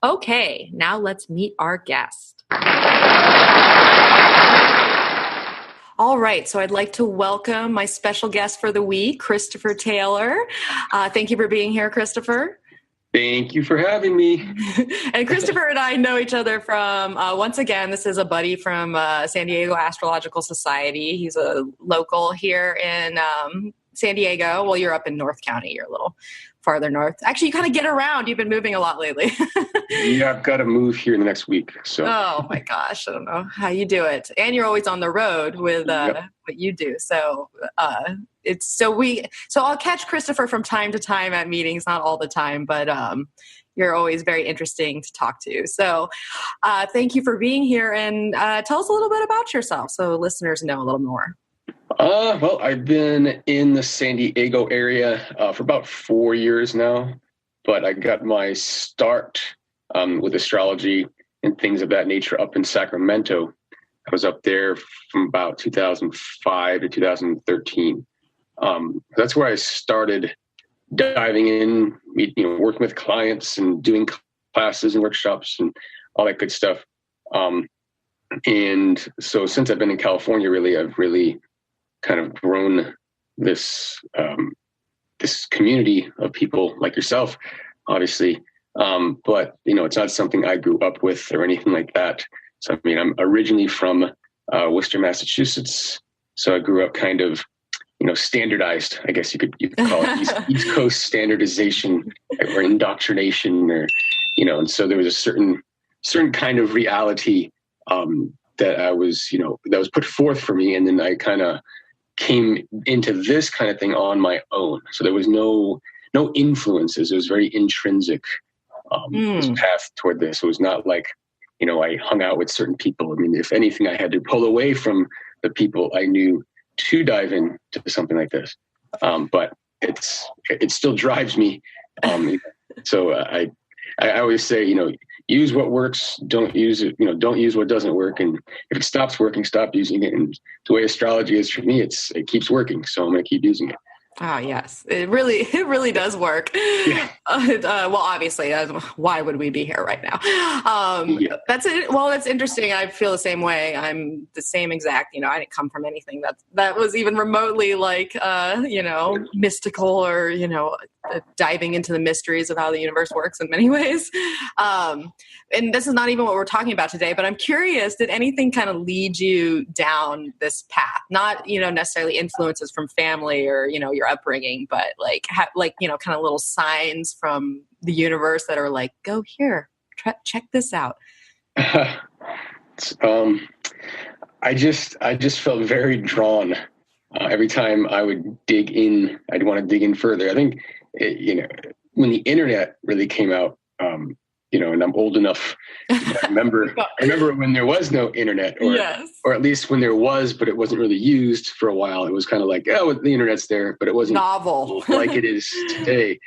Okay, now let's meet our guest. All right, so I'd like to welcome my special guest for the week, Christopher Taylor. Thank you for being here, Christopher. Thank you for having me. And Christopher and I know each other from, once again, this is a buddy from San Diego Astrological Society. He's a local here in San Diego. Well, you're up in North County. You're a little farther north. Actually, you kind of get around. You've been moving a lot lately. Yeah, I've got to move here in the next week. So. Oh my gosh, I don't know how you do it. And you're always on the road with what you do. So so I'll catch Christopher from time to time at meetings, not all the time, but you're always very interesting to talk to. So thank you for being here, and tell us a little bit about yourself so listeners know a little more. Well, I've been in the San Diego area for about 4 years now, but I got my start with astrology and things of that nature up in Sacramento. I was up there from about 2005 to 2013. That's where I started diving in, working with clients and doing classes and workshops and all that good stuff. And so since I've been in California, I've really kind of grown this this community of people like yourself, obviously. But it's not something I grew up with or anything like that. So I'm originally from Worcester, Massachusetts. So I grew up kind of standardized, I guess you could call it East Coast standardization or indoctrination, or and so there was a certain kind of reality that I was that was put forth for me, and then I kind of came into this kind of thing on my own. So there was no influences. It was very intrinsic, this path toward this. It was not like, I hung out with certain people. If anything, I had to pull away from the people I knew to dive into something like this. But it still drives me. So I always say, use what works, don't use it, don't use what doesn't work. And if it stops working, stop using it. And the way astrology is for me, it keeps working. So I'm going to keep using it. Oh, yes. It really does work. Yeah. Well, obviously, why would we be here right now? That's it. Well, that's interesting. I feel the same way. I'm the same exact, I didn't come from anything that was even remotely like, mystical or, diving into the mysteries of how the universe works in many ways. And this is not even what we're talking about today, but I'm curious, did anything kind of lead you down this path? Not, necessarily influences from family or, your upbringing, but kind of little signs from the universe that are like, go here, check this out. I just felt very drawn every time I would dig in. I'd want to dig in further. I think, when the internet really came out, and I'm old enough. I remember when there was no internet, or at least when there was, but it wasn't really used for a while. It was kind of like, oh, the internet's there, but it wasn't novel like it is today.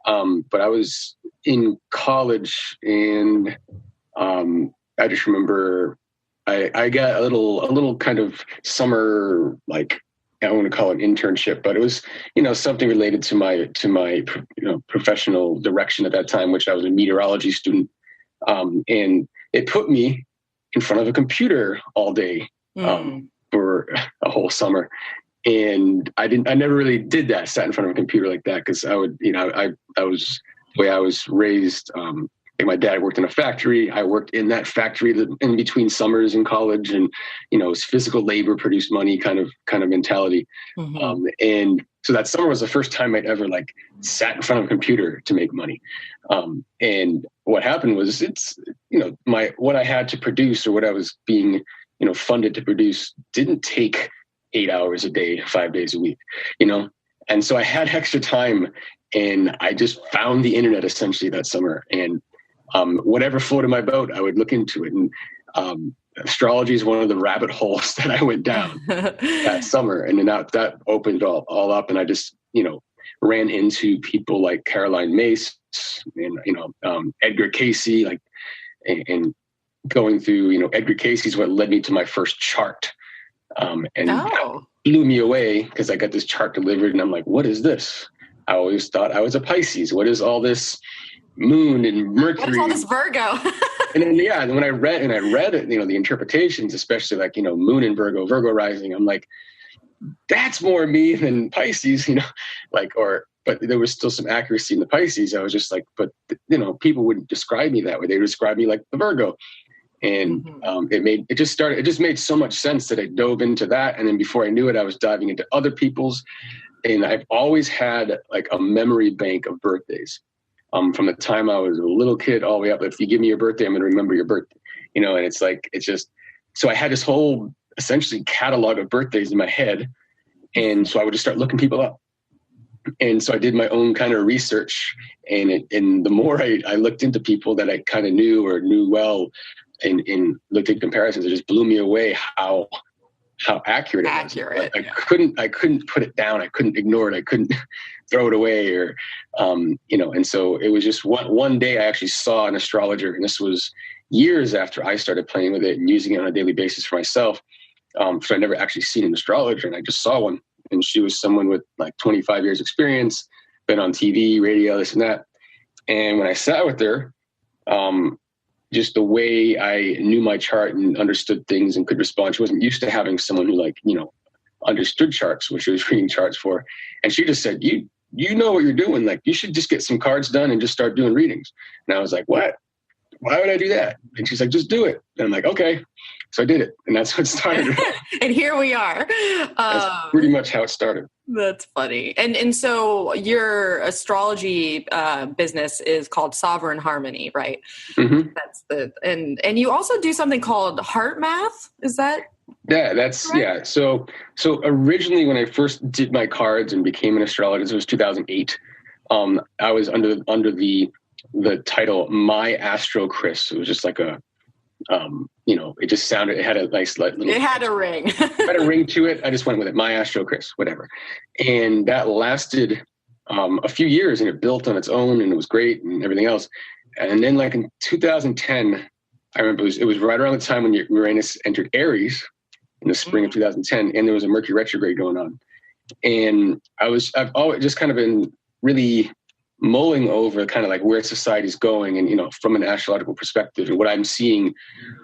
But I was in college, and I just remember I got a little kind of summer, like, I don't want to call it an internship, but it was, something related to my professional direction at that time, which I was a meteorology student. And it put me in front of a computer all day, for a whole summer. And I never really did that, sat in front of a computer like that. Cause I would, I was the way I was raised. Like my dad worked in a factory. I worked in that factory in between summers in college, and it was physical labor produced money kind of mentality. Mm-hmm. And so that summer was the first time I'd ever sat in front of a computer to make money. And what happened was what I had to produce, or what I was being funded to produce, didn't take 8 hours a day, 5 days a week. And so I had extra time, and I just found the internet essentially that summer, and whatever floated my boat, I would look into it. And astrology is one of the rabbit holes that I went down that summer. And then that opened all up. And I just, ran into people like Caroline Myss and, Edgar Cayce, and going through, Edgar Cayce is what led me to my first chart. Blew me away because I got this chart delivered, and I'm like, what is this? I always thought I was a Pisces. What is all this, moon and Mercury. What's all this Virgo? And then when I read the interpretations, especially like, moon in Virgo, Virgo rising, I'm like, that's more me than Pisces, but there was still some accuracy in the Pisces. I was just like, but people wouldn't describe me that way. They would describe me like the Virgo. And it just made so much sense that I dove into that. And then before I knew it, I was diving into other people's, and I've always had like a memory bank of birthdays. From the time I was a little kid all the way up. If you give me your birthday, I'm going to remember your birthday, and so I had this whole essentially catalog of birthdays in my head. And so I would just start looking people up. And so I did my own kind of research, and the more I looked into people that I kind of knew or knew well and looked at comparisons, it just blew me away how accurate it was. I couldn't put it down. I couldn't ignore it. I couldn't throw it away and so it was just one day I actually saw an astrologer, and this was years after I started playing with it and using it on a daily basis for myself. So I'd never actually seen an astrologer, and I just saw one, and she was someone with like 25 years experience, been on TV, radio, this and that. And when I sat with her, just the way I knew my chart and understood things and could respond, she wasn't used to having someone who understood charts, which she was reading charts for. And she just said, you know what you're doing. Like, you should just get some cards done and just start doing readings. And I was like, what? Why would I do that? And she's like, just do it. And I'm like, okay. So I did it. And that's what started. And here we are. That's pretty much how it started. That's funny. And so your astrology business is called Sovereign Harmony, right? Mm-hmm. And you also do something called Heart Math. Is that? Yeah, that's right? Yeah. So originally when I first did my cards and became an astrologist, it was 2008. I was under the title My Astro Chris. It was just like a it just sounded, it had a nice little, it had a ring. Had a ring to it. I just went with it. My Astro Chris, whatever. And that lasted a few years, and it built on its own, and it was great and everything else. And then like in 2010, I remember it was right around the time when Uranus entered Aries in the spring of 2010, and there was a Mercury retrograde going on. And I've always just kind of been really mulling over kind of like where society's going, and from an astrological perspective, and what I'm seeing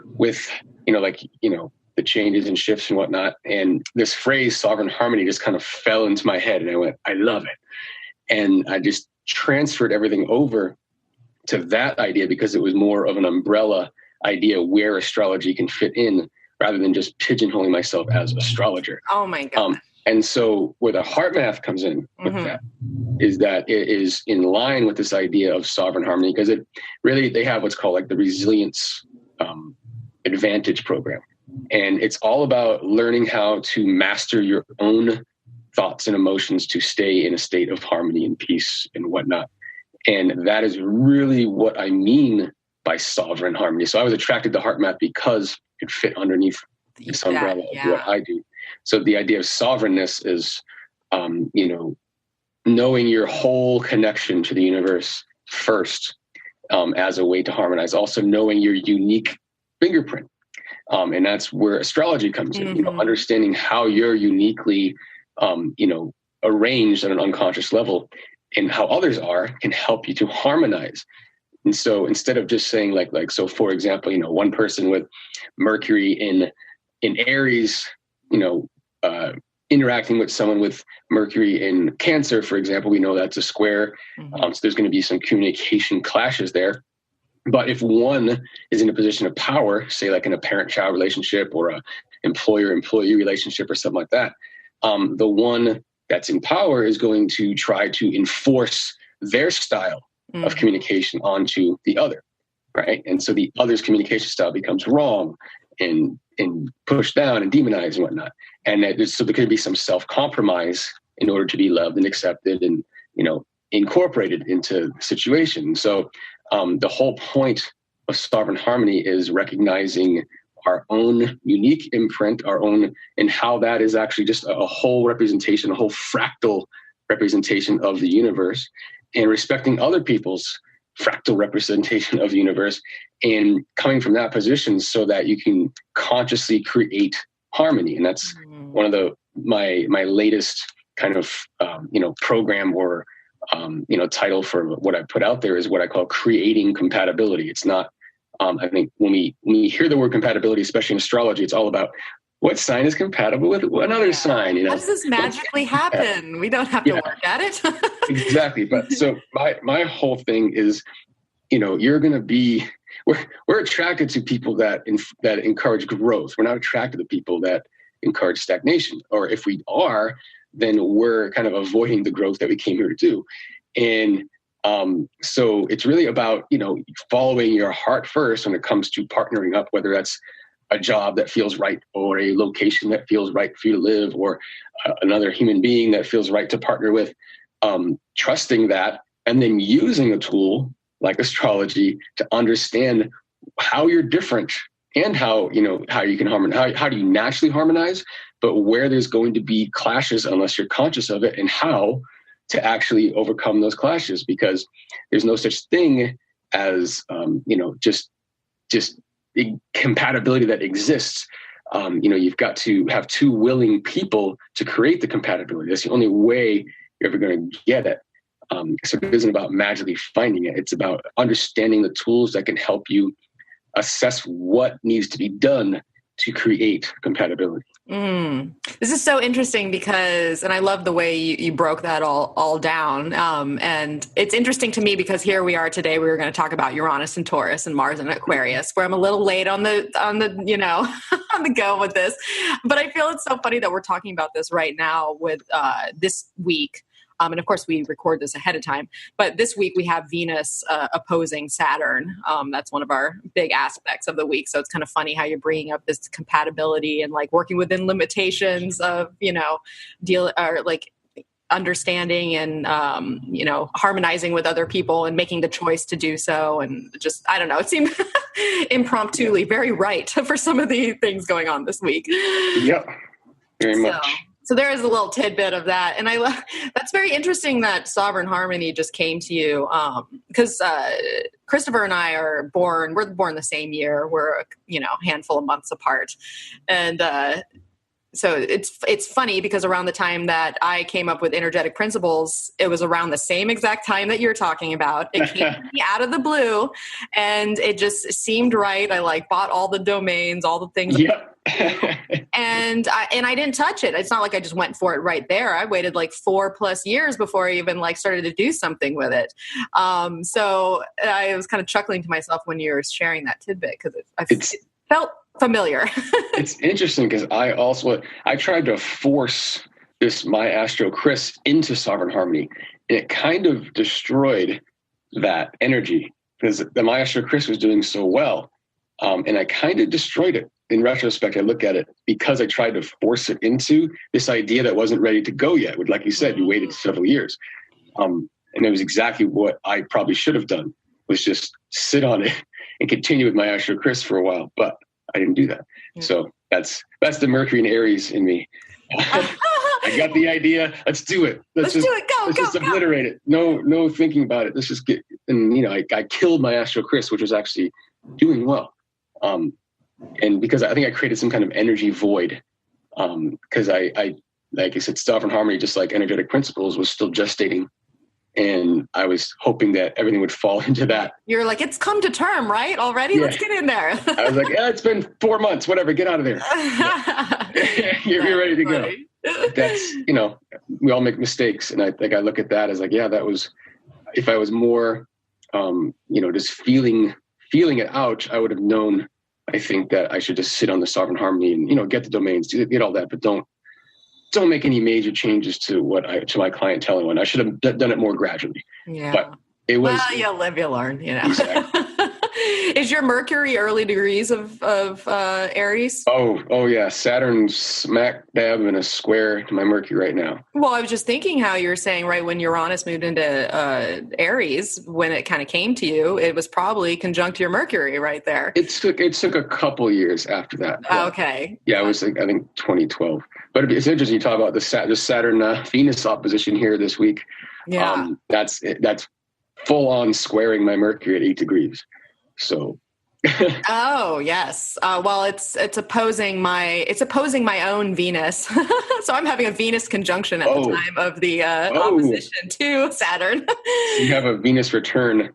with the changes and shifts and whatnot. And this phrase sovereign harmony just kind of fell into my head, and I went, I love it. And I just transferred everything over to that idea because it was more of an umbrella idea where astrology can fit in, rather than just pigeonholing myself as astrologer. Oh my God. And so where the heart math comes in with that is that it is in line with this idea of sovereign harmony, because they have what's called like the resilience advantage program. And it's all about learning how to master your own thoughts and emotions to stay in a state of harmony and peace and whatnot. And that is really what I mean by sovereign harmony. So I was attracted to heart math because it fit underneath this umbrella of what I do. So the idea of sovereignness is, knowing your whole connection to the universe first as a way to harmonize. Also knowing your unique fingerprint. And that's where astrology comes in, understanding how you're uniquely, arranged at an unconscious level, and how others are can help you to harmonize. And so instead of just saying so for example, one person with Mercury in Aries, interacting with someone with Mercury in Cancer, for example, we know that's a square. So there's going to be some communication clashes there. But if one is in a position of power, say like in a parent-child relationship or a employer-employee relationship or something like that, the one that's in power is going to try to enforce their style of communication onto the other, right? And so the other's communication style becomes wrong and pushed down and demonized and whatnot. And so there could be some self-compromise in order to be loved and accepted and, incorporated into the situation. So the whole point of sovereign harmony is recognizing our own unique imprint, our own, and how that is actually just a whole representation, a whole fractal representation of the universe, and respecting other people's fractal representation of the universe, and coming from that position so that you can consciously create harmony. And that's one of my latest kind of program or title for what I put out there is what I call creating compatibility. It's not, I think when we hear the word compatibility, especially in astrology, it's all about what sign is compatible with another sign. How does this magically happen? We don't have to work at it. Exactly. But so my whole thing is, you're going to be, we're attracted to people that encourage growth. We're not attracted to people that encourage stagnation. Or if we are, then we're kind of avoiding the growth that we came here to do. And so it's really about, following your heart first when it comes to partnering up, whether that's a job that feels right or a location that feels right for you to live, or another human being that feels right to partner with, trusting that, and then using a tool like astrology to understand how you're different and how you can harmonize, how do you naturally harmonize, but where there's going to be clashes unless you're conscious of it, and how to actually overcome those clashes, because there's no such thing as, just compatibility that exists. You've got to have two willing people to create the compatibility. That's the only way you're ever going to get it. So it isn't about magically finding it. It's about understanding the tools that can help you assess what needs to be done to create compatibility. This is so interesting because, and I love the way you broke that all down. And it's interesting to me because here we are today. We were going to talk about Uranus and Taurus and Mars and Aquarius, where I'm a little late on the on the go with this. But I feel it's so funny that we're talking about this right now with this week. And of course, we record this ahead of time. But this week we have Venus opposing Saturn. That's one of our big aspects of the week. So it's kind of funny how you're bringing up this compatibility and like working within limitations of, understanding and, harmonizing with other people and making the choice to do so. And just, I don't know, it seemed impromptu, very right for some of the things going on this week. Yep, very much. So there is a little tidbit of that. And that's very interesting that Sovereign Harmony just came to you. Because Christopher and I we're born the same year. We're, a handful of months apart. And so it's funny because around the time that I came up with energetic principles, it was around the same exact time that you're talking about. It came to me out of the blue and it just seemed right. I bought all the domains, all the things. Yep. and I didn't touch it. It's not like I just went for it right there. I waited 4+ years before I even started to do something with it. So I was kind of chuckling to myself when you were sharing that tidbit because it felt familiar. It's interesting because I tried to force my Astro Chris into Sovereign Harmony, and it kind of destroyed that energy because the my Astro Chris was doing so well, and I kind of destroyed it. In retrospect, I look at it because I tried to force it into this idea that wasn't ready to go yet. Like you said, you waited several years, and it was exactly what I probably should have done, was just sit on it and continue with my Astro Chris for a while, but I didn't do that. Yeah. So that's the Mercury and Aries in me. I got the idea. Let's do it. Let's do it. Let's just obliterate it. No thinking about it. Let's just get. And I killed my Astro Chris, which was actually doing well. And because I think I created some kind of energy void. Because I like I said, Sovereign Harmony, just like energetic principles, was still gestating. And I was hoping that everything would fall into that. You're like, it's come to term, right? Already? Yeah. Let's get in there. I was like, it's been 4 months, whatever, get out of there. You're ready to go. That's, we all make mistakes. And I think I look at that as that was, if I was more, just feeling it out, I would have known, I think, that I should just sit on the Sovereign Harmony and, get the domains, get all that, but don't make any major changes to my clientele. And I should have done it more gradually. Yeah. But it was. Well, you live, you learn, Exactly. Is your Mercury early degrees of Aries? Oh yeah. Saturn's smack dab in a square to my Mercury right now. Well, I was just thinking how you were saying, right, when Uranus moved into Aries, when it kind of came to you, it was probably conjunct your Mercury right there. It took a couple years after that. Yeah. Okay. Yeah, it was I think 2012. But it's interesting you talk about the Saturn Venus opposition here this week. Yeah. That's full on squaring my Mercury at 8 degrees. So Oh yes. Well, it's opposing my own Venus. So I'm having a Venus conjunction at the time of the opposition to Saturn. So you have a Venus return.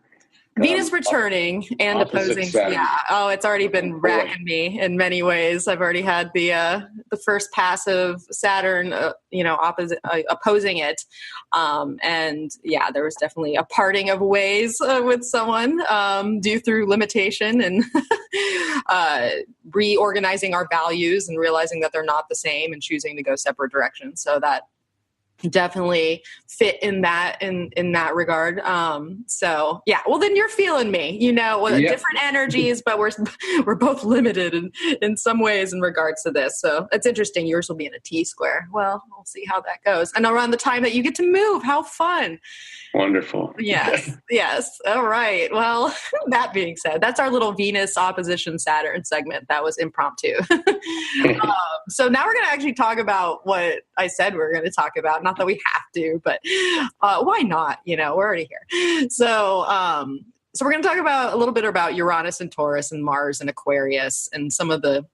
Venus returning and opposing. Saturn. Yeah. Oh, it's already been racking me in many ways. I've already had the first pass of Saturn, opposing it. And yeah, there was definitely a parting of ways with someone due through limitation and reorganizing our values and realizing that they're not the same and choosing to go separate directions. So that definitely fit in that regard. So yeah, well then you're feeling me, different energies, but we're both limited in some ways in regards to this. So it's interesting. Yours will be in a T square. Well, we'll see how that goes. And around the time that you get to move, how fun. Wonderful. Yes. Yes. All right. Well, that being said, that's our little Venus opposition Saturn segment. That was impromptu. So now we're going to actually talk about what I said we were going to talk about. Not that we have to, but why not? We're already here. So we're going to talk about a little bit about Uranus and Taurus and Mars and Aquarius and some of the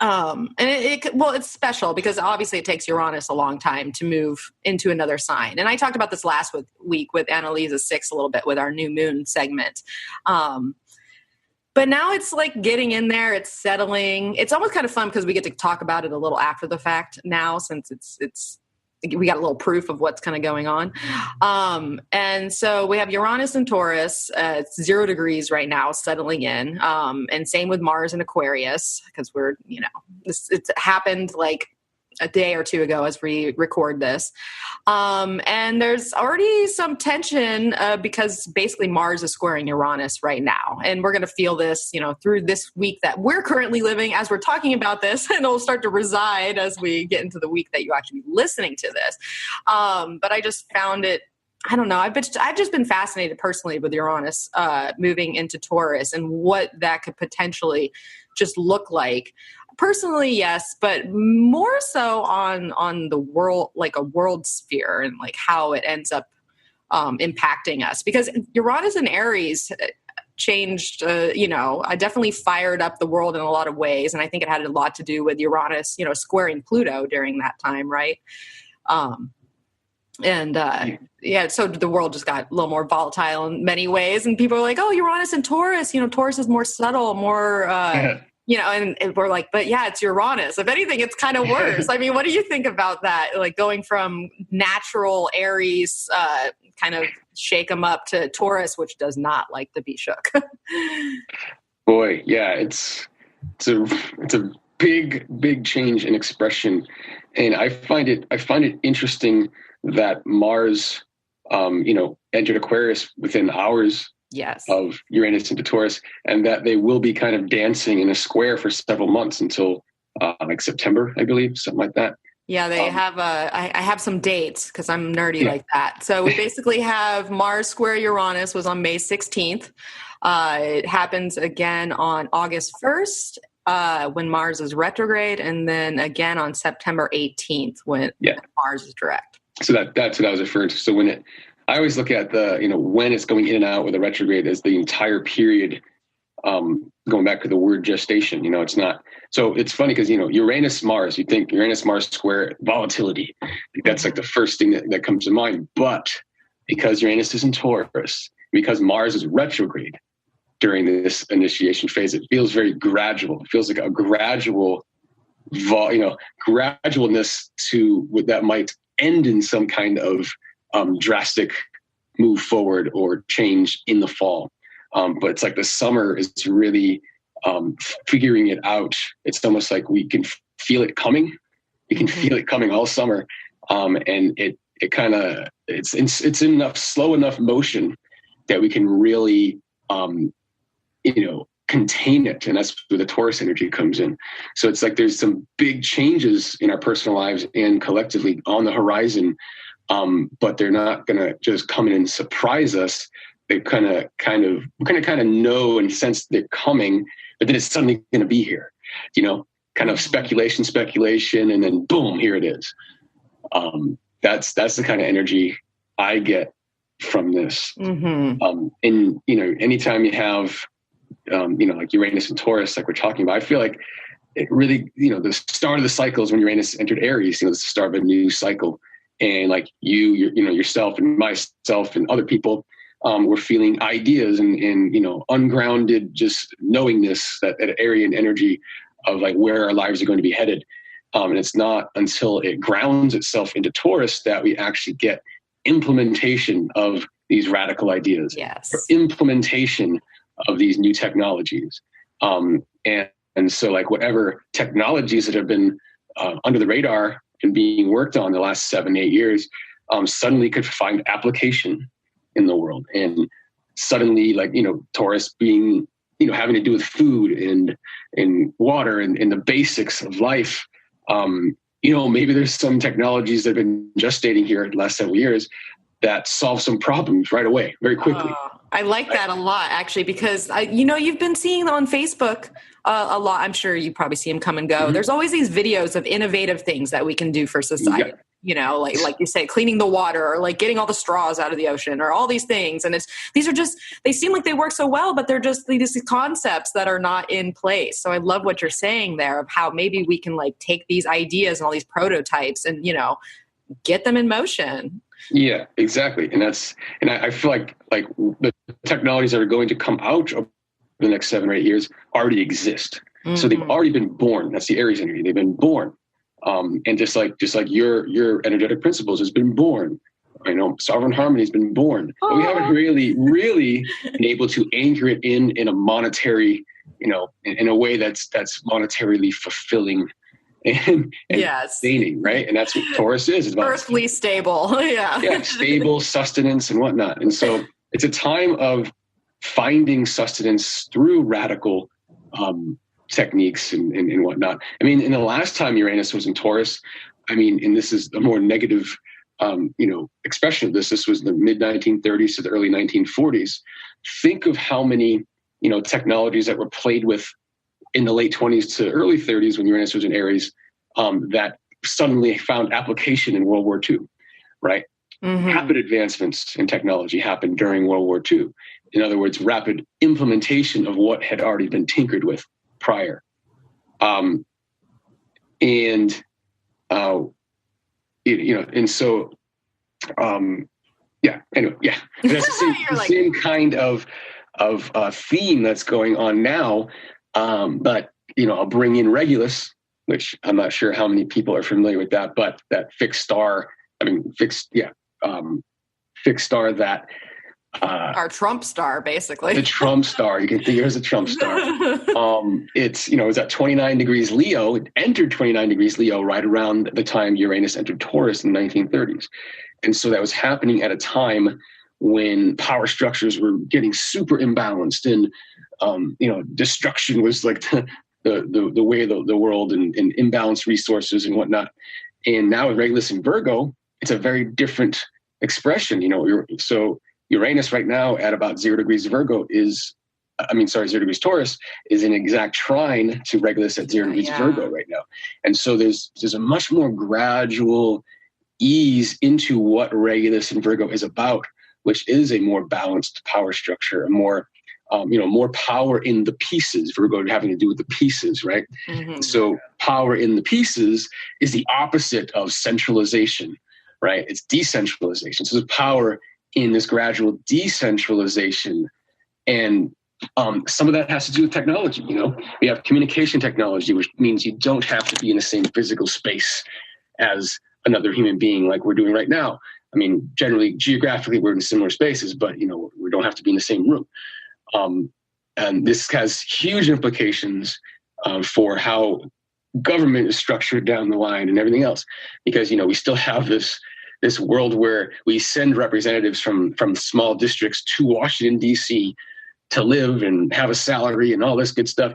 and it's special because obviously it takes Uranus a long time to move into another sign. And I talked about this last week with Annalisa 6 a little bit with our new moon segment. But now it's like getting in there, it's settling. It's almost kind of fun because we get to talk about it a little after the fact now, since we got a little proof of what's kind of going on. And so we have Uranus and Taurus. It's 0 degrees right now, settling in. And same with Mars and Aquarius, because we're, it's happened like a day or two ago as we record this. And there's already some tension because basically Mars is squaring Uranus right now. And we're going to feel this, through this week that we're currently living as we're talking about this, and it'll start to reside as we get into the week that you actually be listening to this. But I just found it, I don't know. I've just been fascinated personally with Uranus moving into Taurus and what that could potentially just look like. Personally, yes, but more so on the world, like a world sphere, and like how it ends up impacting us. Because Uranus and Aries changed, I definitely fired up the world in a lot of ways, and I think it had a lot to do with Uranus, squaring Pluto during that time, right? So the world just got a little more volatile in many ways, and people are like, "Oh, Uranus and Taurus, Taurus is more subtle, more." And we're like, but yeah, it's Uranus. If anything, it's kind of worse. I mean, what do you think about that? Like going from natural Aries, kind of shake them up, to Taurus, which does not like to be shook. Boy, yeah, it's a big change in expression, and I find it interesting that Mars, entered Aquarius within hours. Yes. Of Uranus into Taurus, and that they will be kind of dancing in a square for several months until like September, I believe, something like that. Yeah, they have I have some dates because I'm nerdy like that. So we basically have Mars square Uranus was on May 16th. It happens again on August 1st when Mars is retrograde, and then again on September 18th when Mars is direct. So that's what I was referring to. So I always look at when it's going in and out with a retrograde as the entire period, going back to the word gestation. It's not. So it's funny because, Uranus, Mars, you think Uranus, Mars square, volatility. That's like the first thing that comes to mind. But because Uranus is in Taurus, because Mars is retrograde during this initiation phase, it feels very gradual. It feels like a gradual, gradualness to what that might end in some kind of drastic move forward or change in the fall. But it's like the summer is really figuring it out. It's almost like we can feel it coming. You can feel it coming all summer. And it kind of, it's in slow enough motion that we can really, contain it. And that's where the Taurus energy comes in. So it's like there's some big changes in our personal lives and collectively on the horizon. But they're not going to just come in and surprise us. They kind of know and sense they're coming, but then it's suddenly going to be here, kind of speculation, and then boom, here it is. That's the kind of energy I get from this. Mm-hmm. And anytime you have like Uranus and Taurus, like we're talking about. I feel like it really, the start of the cycle is when Uranus entered Aries. It's the start of a new cycle, and like yourself and myself and other people, we're feeling ideas and ungrounded just knowingness, that Arian energy of like where our lives are going to be headed. And it's not until it grounds itself into Taurus that we actually get implementation of these radical ideas, or implementation of these new technologies. And so like whatever technologies that have been under the radar and being worked on the last 7-8 years, suddenly could find application in the world. And suddenly, like, Taurus being, having to do with food and water and the basics of life. Maybe there's some technologies that have been gestating here in the last several years that solve some problems right away, very quickly. I like that a lot, actually, because you've been seeing on Facebook a lot. I'm sure you probably see them come and go. Mm-hmm. There's always these videos of innovative things that we can do for society. Yeah. Like you say, cleaning the water, or like getting all the straws out of the ocean, or all these things. And these are just, they seem like they work so well, but they're just these concepts that are not in place. So I love what you're saying there of how maybe we can like take these ideas and all these prototypes and, get them in motion. Yeah, exactly. And I feel like the technologies that are going to come out over the next 7 or 8 years already exist. Mm-hmm. So they've already been born. That's the Aries energy. They've been born. And just like your energetic principles has been born. Sovereign harmony has been born. But we haven't really been able to anchor it in a monetary, in a way that's monetarily fulfilling and sustaining, right? And that's what Taurus is. It's about earthly stable. Yeah, stable sustenance and whatnot. And so it's a time of finding sustenance through radical techniques and whatnot. In the last time Uranus was in Taurus, and this is a more negative, expression of this was the mid 1930s to the early 1940s. Think of how many, technologies that were played with in the late 20s to early 30s when Uranus was in Aries, that suddenly found application in World War II, right? Mm-hmm. Rapid advancements in technology happened during World War II. In other words, rapid implementation of what had already been tinkered with prior. And so, anyway, yeah. And that's the same kind of theme that's going on now. But, I'll bring in Regulus, which I'm not sure how many people are familiar with that, but that fixed star that, our Trump star, basically. The Trump star. You can think of it as a Trump star. It was at 29 degrees Leo. It entered 29 degrees Leo right around the time Uranus entered Taurus in the 1930s. And so that was happening at a time when power structures were getting super imbalanced, and destruction was like the way of the world, and imbalanced resources and whatnot. And now with Regulus and Virgo, it's a very different expression. So Uranus right now at about 0 degrees Virgo 0 degrees Taurus is in exact trine to Regulus at 0 degrees Virgo right now. And so there's a much more gradual ease into what Regulus and Virgo is about, which is a more balanced power structure, a more, more power in the pieces. Virgo having to do with the pieces, right? Mm-hmm. So power in the pieces is the opposite of centralization, right? It's decentralization. So there's power in this gradual decentralization. And some of that has to do with technology. We have communication technology, which means you don't have to be in the same physical space as another human being like we're doing right now. Generally, geographically, we're in similar spaces, but, we don't have to be in the same room. And this has huge implications for how government is structured down the line and everything else, because, we still have this world where we send representatives from small districts to Washington, D.C. to live and have a salary and all this good stuff,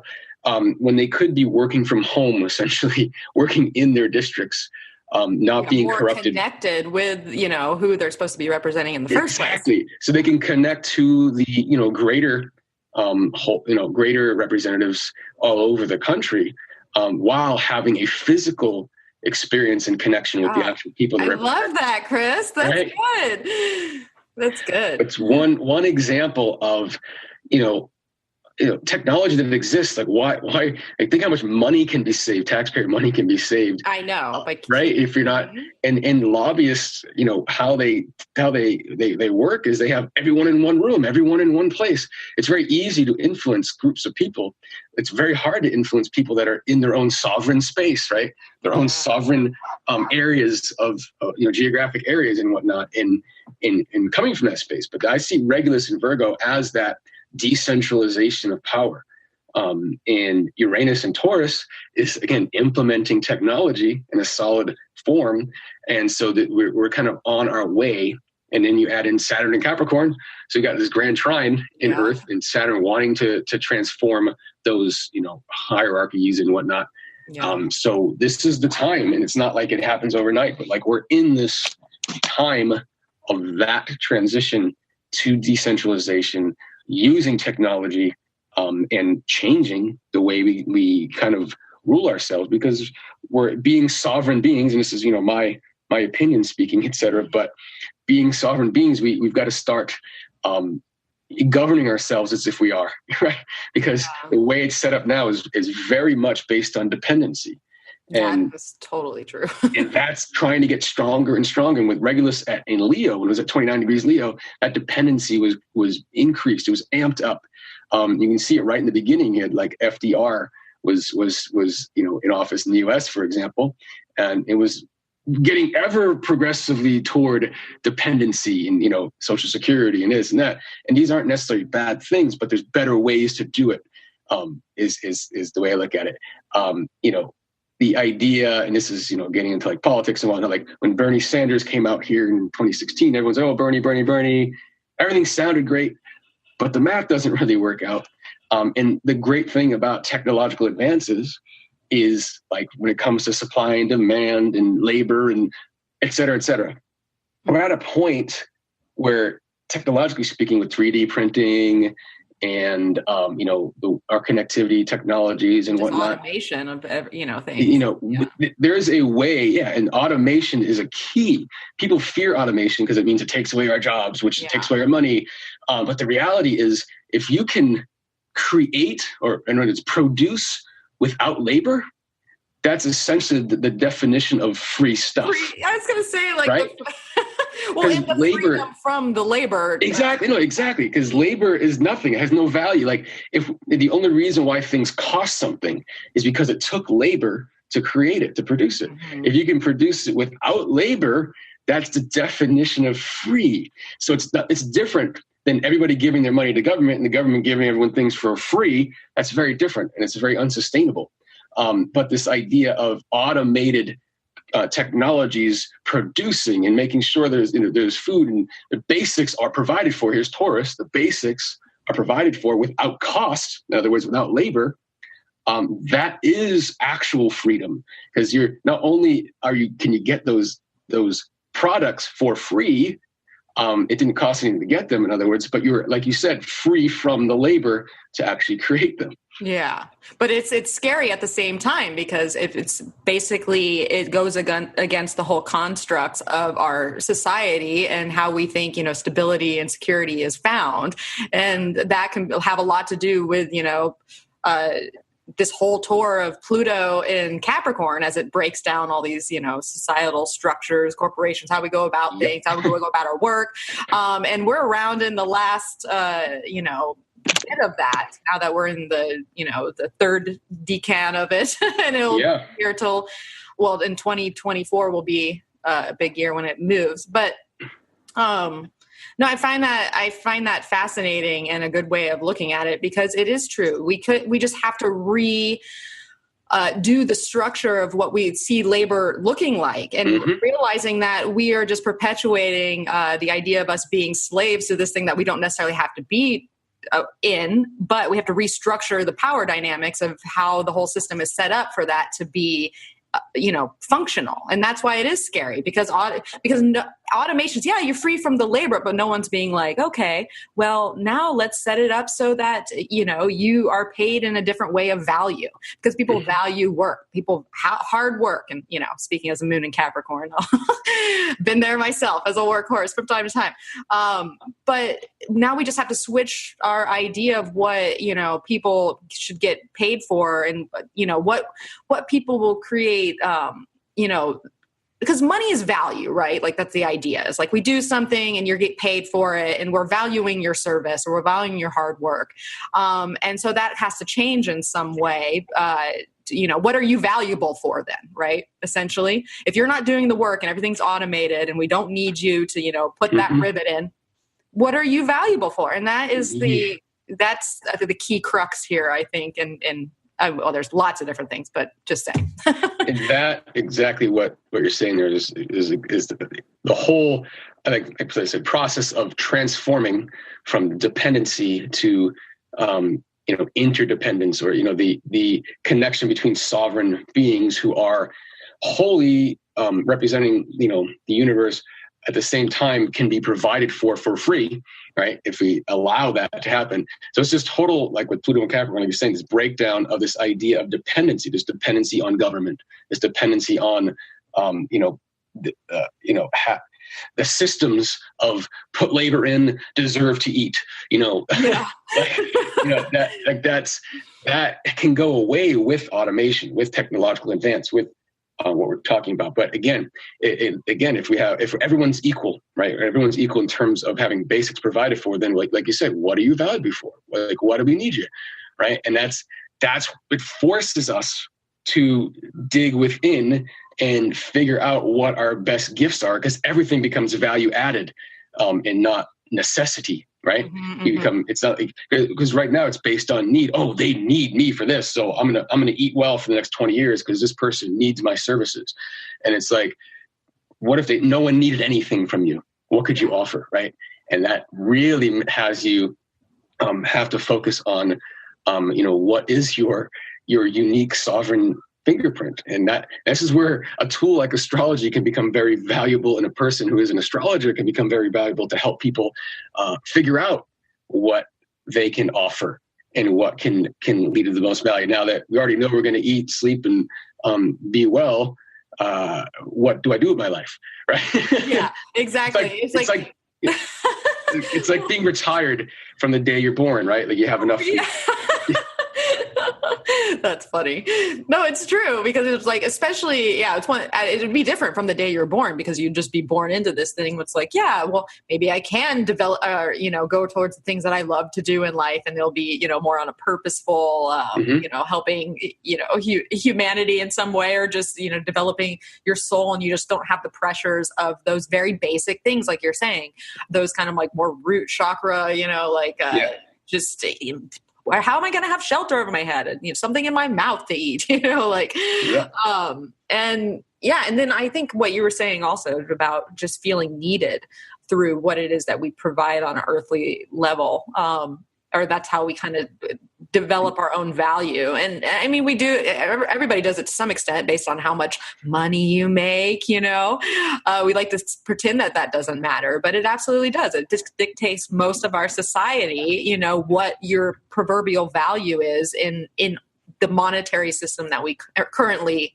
when they could be working from home, essentially working in their districts. Not being corrupted, connected with who they're supposed to be representing in the first place. Exactly, so they can connect to the greater greater representatives all over the country, while having a physical experience and connection with the actual people. I love that, Chris. That's right? Good. That's good. It's one example of technology that exists. Like why, like think how much money can be saved, taxpayer money can be saved. I know. Right. If you're not, and lobbyists, how they work is they have everyone in one room, everyone in one place. It's very easy to influence groups of people. It's very hard to influence people that are in their own sovereign space, right? Their own sovereign areas of, geographic areas and whatnot in coming from that space. But I see Regulus and Virgo as that decentralization of power. And Uranus and Taurus is, again, implementing technology in a solid form. And so that we're kind of on our way. And then you add in Saturn and Capricorn. So you got this grand trine in Earth and Saturn wanting to transform those, hierarchies and whatnot. Yeah. So this is the time, and it's not like it happens overnight, but like we're in this time of that transition to decentralization, using technology, and changing the way we kind of rule ourselves, because we're being sovereign beings. And this is, my opinion speaking, et cetera. But being sovereign beings, we've got to start governing ourselves as if we are, right? Because the way it's set up now is very much based on dependency. And that's totally true. And that's trying to get stronger and stronger. And with Regulus in Leo, when it was at 29 degrees Leo, that dependency was increased. It was amped up. You can see it right in the beginning. You had like FDR was in office in the US, for example, and it was getting ever progressively toward dependency and Social Security and this and that. And these aren't necessarily bad things, but there's better ways to do it. Is the way I look at it. The idea, and this is, getting into like politics and whatnot, like when Bernie Sanders came out here in 2016, everyone's like, oh, Bernie. Everything sounded great, but the math doesn't really work out. And the great thing about technological advances is like when it comes to supply and demand and labor and et cetera, we're at a point where technologically speaking, with 3D printing and our connectivity technologies and just whatnot, automation of things. There's a way, and automation is a key. People fear automation because it means it takes away our jobs, which takes away our money. But the reality is, if you can create or produce without labor, that's essentially the definition of free stuff. I was going to say, like, right? And the labor from the labor. Exactly. No, exactly. Because labor is nothing. It has no value. Like, if the only reason why things cost something is because it took labor to create it, to produce it. Mm-hmm. If you can produce it without labor, that's the definition of free. So it's different than everybody giving their money to government and the government giving everyone things for free. That's very different, and it's very unsustainable. But this idea of automated technologies producing and making sure there's food and the basics are provided for. Here's Taurus. The basics are provided for without cost. In other words, without labor. That is actual freedom, because you're not only can you get those products for free. It didn't cost anything to get them, in other words, but you're, like you said, free from the labor to actually create them. Yeah, but it's scary at the same time, because if it's basically, it goes against the whole constructs of our society and how we think, stability and security is found. And that can have a lot to do with, this whole tour of Pluto in Capricorn, as it breaks down all these, societal structures, corporations, how we go about things, how we go about our work. And we're around in the last, bit of that, now that we're in the, the third decan of it. And it'll be here till, in 2024 will be a big year when it moves. But, no, I find that fascinating and a good way of looking at it, because it is true. We just have to do the structure of what we see labor looking like, and realizing that we are just perpetuating the idea of us being slaves to this thing that we don't necessarily have to be in, but we have to restructure the power dynamics of how the whole system is set up for that to be functional. And that's why it is scary, because automations, yeah, you're free from the labor, but no one's being like, okay, well, now let's set it up so that, you are paid in a different way of value, because people value work, hard work. And, speaking as a moon in Capricorn, been there myself as a workhorse from time to time. But now we just have to switch our idea of what, people should get paid for, and, what people will create, because money is value, right? Like, that's the idea. It's like we do something and you get paid for it, and we're valuing your service, or we're valuing your hard work. And so that has to change in some way. What are you valuable for then, right? Essentially, if you're not doing the work and everything's automated and we don't need you to, put that rivet in, what are you valuable for? And that is that's the key crux here, I think. And well, there's lots of different things, but just saying. And that exactly what you're saying there is the whole, like I said, process of transforming from dependency to, interdependence, or, the connection between sovereign beings who are wholly representing, the universe, at the same time can be provided for free, right? If we allow that to happen. So it's just total, like with Pluto and Capricorn, like you're saying, this breakdown of this idea of dependency, this dependency on government, this dependency on, the systems of put labor in, deserve to eat, Yeah. that can go away with automation, with technological advance, with what we're talking about. But again, if everyone's equal, right? Everyone's equal in terms of having basics provided for, then like you said, what are you valued before? Like, why do we need you? Right. And that's it forces us to dig within and figure out what our best gifts are, because everything becomes value added, and not necessity. Right. You become, it's not because right now it's based on need. Oh, they need me for this, so I'm gonna eat well for the next 20 years because this person needs my services. And it's like, what if no one needed anything from you? What could you offer? Right. And that really has you have to focus on what is your unique sovereign fingerprint. And this is where a tool like astrology can become very valuable, and a person who is an astrologer can become very valuable to help people figure out what they can offer and what can lead to the most value. Now that we already know we're going to eat, sleep, and be well, what do I do with my life? Right? Yeah, exactly. It's like being retired from the day you're born, right? Like, you have enough. Yeah. That's funny. No, it's true, because it's like, especially, it would be different from the day you're born, because you'd just be born into this thing. It's like, yeah, well, maybe I can develop, go towards the things that I love to do in life, and they'll be, more on a purposeful, helping, humanity in some way, or just, developing your soul, and you just don't have the pressures of those very basic things, like you're saying, those kind of like more root chakra, just how am I going to have shelter over my head and something in my mouth to eat, and then I think what you were saying also about just feeling needed through what it is that we provide on an earthly level, or that's how we kind of develop our own value. And I mean, we do, everybody does it to some extent based on how much money you make, we like to pretend that doesn't matter, but it absolutely does. It just dictates most of our society, what your proverbial value is in the monetary system that we currently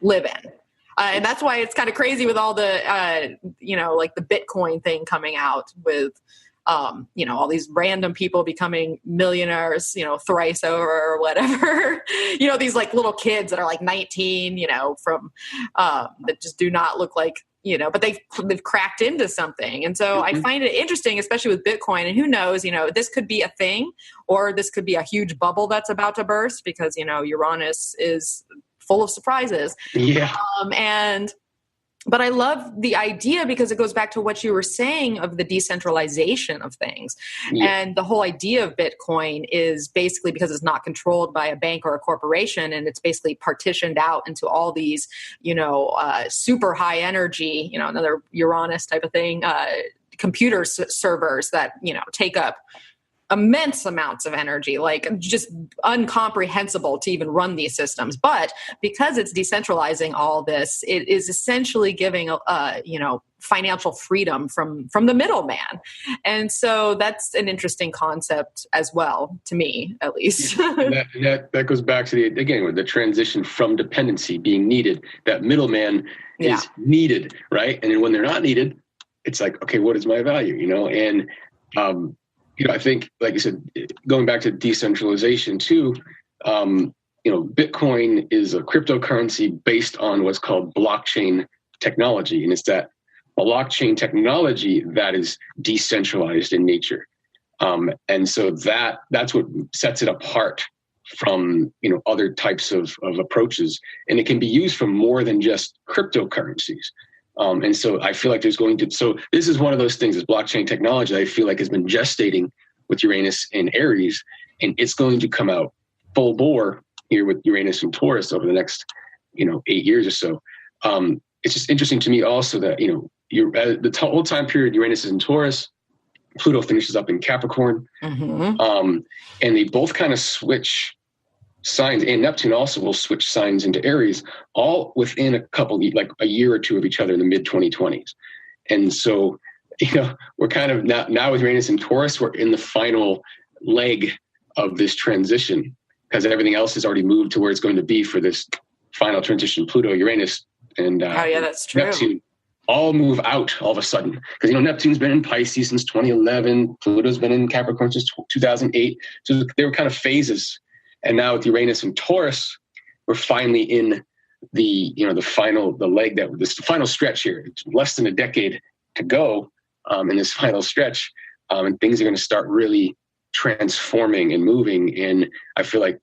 live in. And that's why it's kind of crazy with all the, like the Bitcoin thing coming out with, all these random people becoming millionaires, thrice over or whatever, these like little kids that are like 19, from, that just do not look like, but they've cracked into something. And so I find it interesting, especially with Bitcoin, and who knows, this could be a thing, or this could be a huge bubble that's about to burst, because, Uranus is full of surprises. Yeah. But I love the idea, because it goes back to what you were saying of the decentralization of things. Yeah. And the whole idea of Bitcoin is basically because it's not controlled by a bank or a corporation, and it's basically partitioned out into all these, super high energy, another Uranus type of thing, computer servers that, take up immense amounts of energy, like just incomprehensible to even run these systems. But because it's decentralizing all this, it is essentially giving financial freedom from the middleman. And so that's an interesting concept as well, to me, at least. that goes back to the transition from dependency being needed. That middleman is needed, right? And then when they're not needed, it's like, okay, what is my value? And I think, like you said, going back to decentralization too, Bitcoin is a cryptocurrency based on what's called blockchain technology. And it's that blockchain technology that is decentralized in nature. And so that's what sets it apart from, other types of approaches. And it can be used for more than just cryptocurrencies. And so I feel like so this is one of those things, is blockchain technology that I feel like has been gestating with Uranus and Aries, and it's going to come out full bore here with Uranus and Taurus over the next, 8 years or so. It's just interesting to me also that, the whole time period, Uranus is in Taurus, Pluto finishes up in Capricorn, and they both kind of switch signs, and Neptune also will switch signs into Aries, all within a year or two of each other in the mid 2020s. And so, we're kind of now with Uranus and Taurus, we're in the final leg of this transition, because everything else has already moved to where it's going to be for this final transition. Pluto, Uranus, and that's true. Neptune all move out all of a sudden, because Neptune's been in Pisces since 2011, Pluto's been in Capricorn since 2008. So they were kind of phases. And now with Uranus and Taurus, we're finally in the final stretch here. It's less than a decade to go in this final stretch, and things are going to start really transforming and moving. And I feel like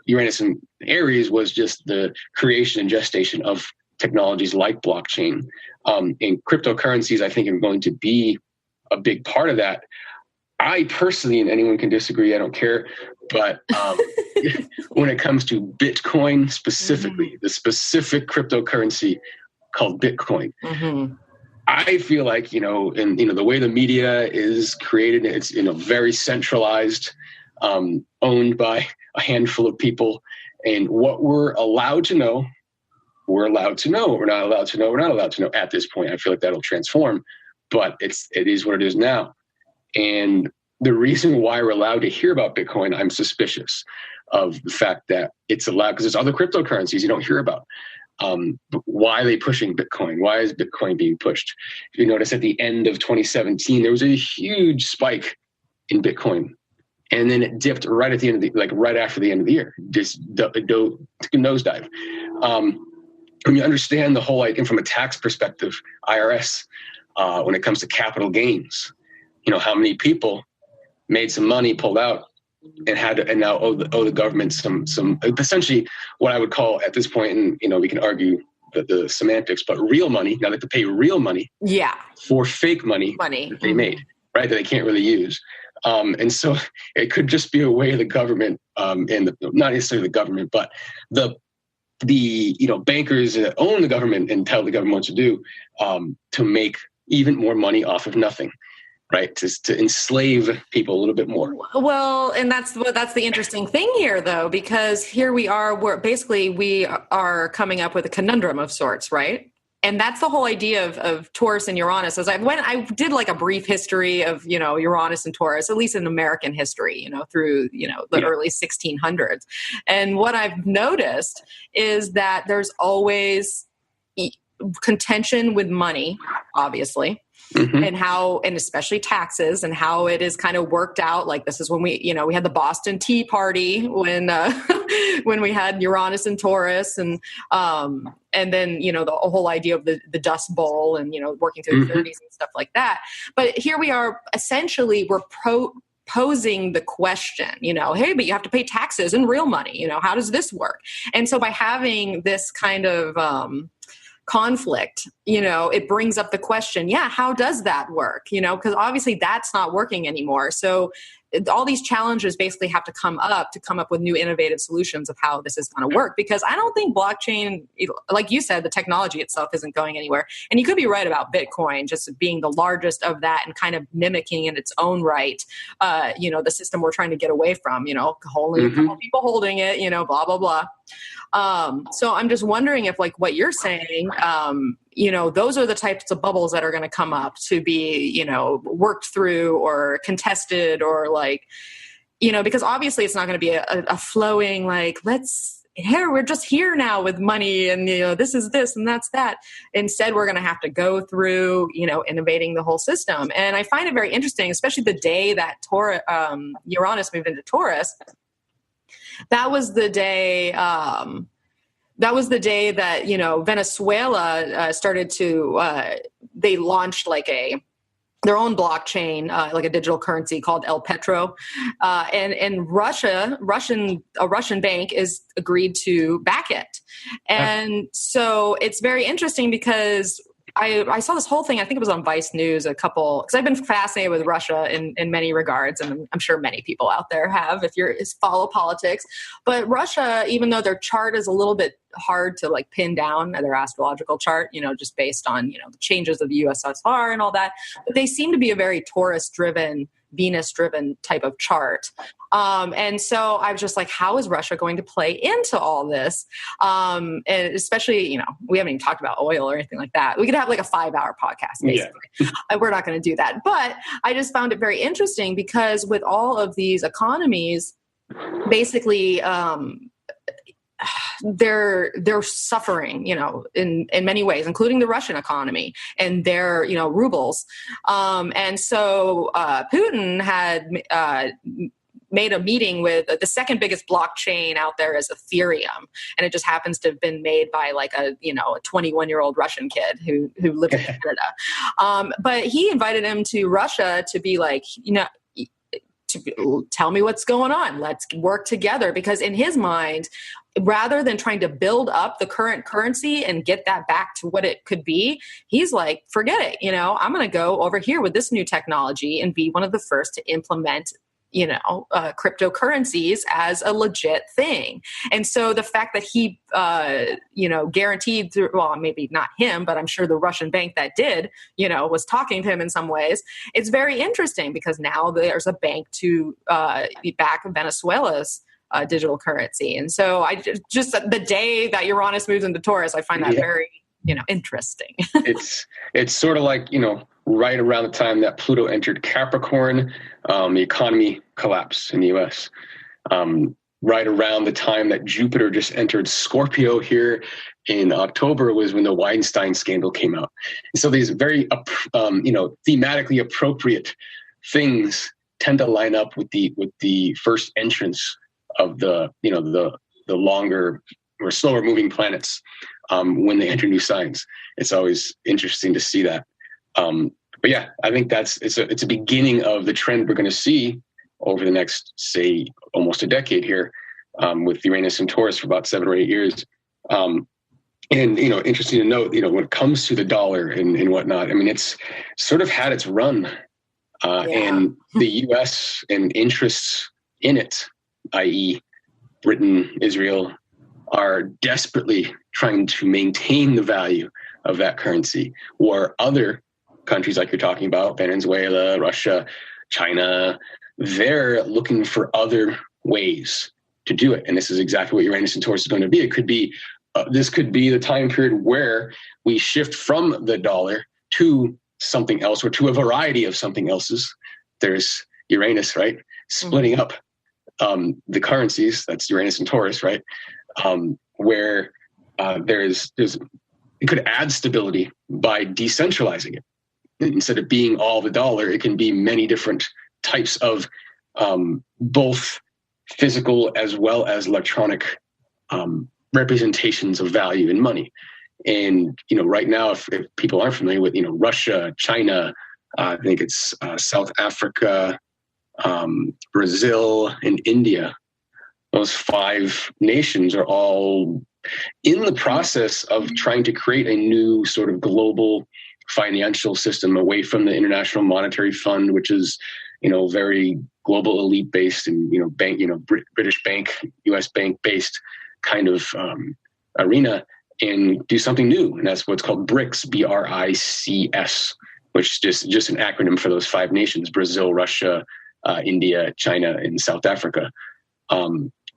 Uranus and Aries was just the creation and gestation of technologies like blockchain. And cryptocurrencies, I think, are going to be a big part of that. I personally, and anyone can disagree, I don't care, but when it comes to Bitcoin specifically, the specific cryptocurrency called Bitcoin, I feel like, the way the media is created, it's, very centralized, owned by a handful of people. And what we're allowed to know, we're allowed to know. What we're not allowed to know, we're not allowed to know at this point. I feel like that'll transform, but it is what it is now. And the reason why we're allowed to hear about Bitcoin, I'm suspicious of the fact that it's allowed, because there's other cryptocurrencies you don't hear about. But why are they pushing Bitcoin? Why is Bitcoin being pushed? If you notice at the end of 2017, there was a huge spike in Bitcoin. And then it dipped right at the end of right after the end of the year, just took a nosedive. When you understand the whole, and from a tax perspective, IRS, when it comes to capital gains, how many people made some money, pulled out, and now owe the government some essentially what I would call at this point, and we can argue the semantics, but real money. Now they have to pay real money, for fake money that they made, right? That they can't really use. And so it could just be a way the government, not necessarily the government, but the bankers that own the government and tell the government what to do, to make even more money off of nothing, right? To enslave people a little bit more. Well, and that's the interesting thing here, though, because here we are we are coming up with a conundrum of sorts, right? And that's the whole idea of Taurus and Uranus. As I did like a brief history of, Uranus and Taurus, at least in American history, through, the early 1600s. And what I've noticed is that there's always contention with money, obviously. And especially taxes, and how it is kind of worked out. Like, this is when we had the Boston Tea Party when we had Uranus and Taurus, and then the whole idea of the Dust Bowl, and working through the 30s and stuff like that. But here we are, essentially, we're posing the question, hey, but you have to pay taxes and real money. How does this work? And so by having this kind of conflict, it brings up the question, how does that work? Because obviously that's not working anymore. So all these challenges basically have to come up with new innovative solutions of how this is going to work, because I don't think blockchain, like you said, the technology itself isn't going anywhere. And you could be right about Bitcoin just being the largest of that and kind of mimicking in its own right, the system we're trying to get away from, only a couple people holding it, blah, blah, blah. So I'm just wondering if, like what you're saying, those are the types of bubbles that are going to come up to be, worked through or contested, or because obviously it's not going to be a flowing, we're just here now with money and, this is this and that's that. Instead, we're going to have to go through, innovating the whole system. And I find it very interesting, especially the day that Uranus moved into Taurus. That was the day. That Venezuela started to. They launched their own blockchain, like a digital currency called El Petro, and a Russian bank is agreed to back it, and so it's very interesting because I saw this whole thing. I think it was on Vice News because I've been fascinated with Russia in many regards, and I'm sure many people out there have if you follow politics. But Russia, even though their chart is a little bit hard to pin down, their astrological chart, just based on the changes of the USSR and all that, but they seem to be a very Taurus-driven, Venus-driven type of chart. And so I was just like, how is Russia going to play into all this? And especially, we haven't even talked about oil or anything like that. We could have a 5-hour podcast, basically. Yeah. We're not going to do that. But I just found it very interesting because with all of these economies, basically, they're suffering, in many ways, including the Russian economy and their, rubles. And so Putin had made a meeting with the second biggest blockchain out there is Ethereum. And it just happens to have been made by a 21-year-old Russian kid who lived in Canada. But he invited him to Russia to be to tell me what's going on. Let's work together. Because in his mind, rather than trying to build up the current currency and get that back to what it could be, he's like, forget it. I'm going to go over here with this new technology and be one of the first to implement cryptocurrencies as a legit thing. And so the fact that he, guaranteed through, well, maybe not him, but I'm sure the Russian bank that did, was talking to him in some ways. It's very interesting because now there's a bank to back Venezuela's digital currency. And so I just the day that Uranus moves into Taurus, I find that very, interesting. It's sort of right around the time that Pluto entered Capricorn, the economy collapsed in the U.S. Right around the time that Jupiter just entered Scorpio here in October was when the Weinstein scandal came out. And so these very, thematically appropriate things tend to line up with the first entrance of the longer or slower moving planets when they enter new signs. It's always interesting to see that. But yeah, I think it's a beginning of the trend we're going to see over the next, say, almost a decade here, with Uranus and Taurus for about 7 or 8 years. And, interesting to note, when it comes to the dollar and whatnot, I mean, it's sort of had its run, and the U.S. and interests in it, i.e. Britain, Israel, are desperately trying to maintain the value of that currency, or other countries like you're talking about, Venezuela, Russia, China, they're looking for other ways to do it. And this is exactly what Uranus and Taurus is going to be. It could be, this could be the time period where we shift from the dollar to something else, or to a variety of something else's. There's Uranus, right? Splitting up the currencies. That's Uranus and Taurus, right? Where there's it could add stability by decentralizing it. Instead of being all the dollar, it can be many different types of both physical as well as electronic representations of value in money. And, right now, if people aren't familiar with, Russia, China, I think it's South Africa, Brazil, and India, those 5 nations are all in the process of trying to create a new sort of global financial system away from the International Monetary Fund, which is, very global elite based and, bank, British bank, US bank based kind of arena and do something new. And that's what's called BRICS, BRICS, which is just an acronym for those 5 nations: Brazil, Russia, India, China, and South Africa.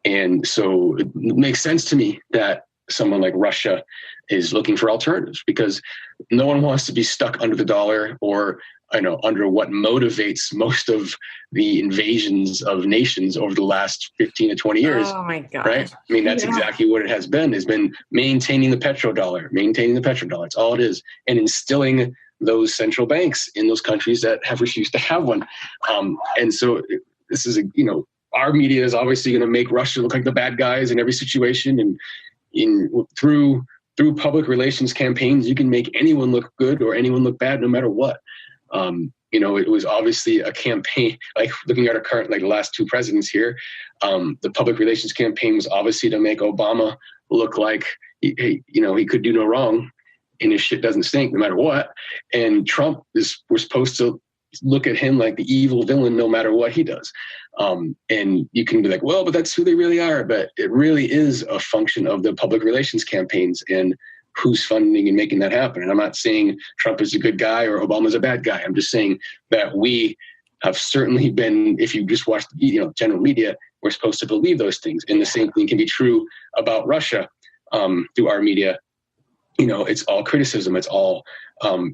And so it makes sense to me that someone like Russia is looking for alternatives, because no one wants to be stuck under the dollar or, under what motivates most of the invasions of nations over the last 15 to 20 years. Oh my God. Right? I mean, that's exactly what it has been maintaining the petrodollar. It's all it is. And instilling those central banks in those countries that have refused to have one. And so this is, our media is obviously going to make Russia look like the bad guys in every situation. And through public relations campaigns, you can make anyone look good or anyone look bad, no matter what. It was obviously a campaign, like looking at our current, like the last 2 presidents here, the public relations campaign was obviously to make Obama look like, he could do no wrong and his shit doesn't stink no matter what. And Trump we're supposed to look at him like the evil villain no matter what he does. And you can be like, well, but that's who they really are. But it really is a function of the public relations campaigns and who's funding and making that happen. And I'm not saying Trump is a good guy or Obama's a bad guy. I'm just saying that we have certainly been, if you just watch the general media, we're supposed to believe those things. And the same thing can be true about Russia through our media. It's all criticism. It's all,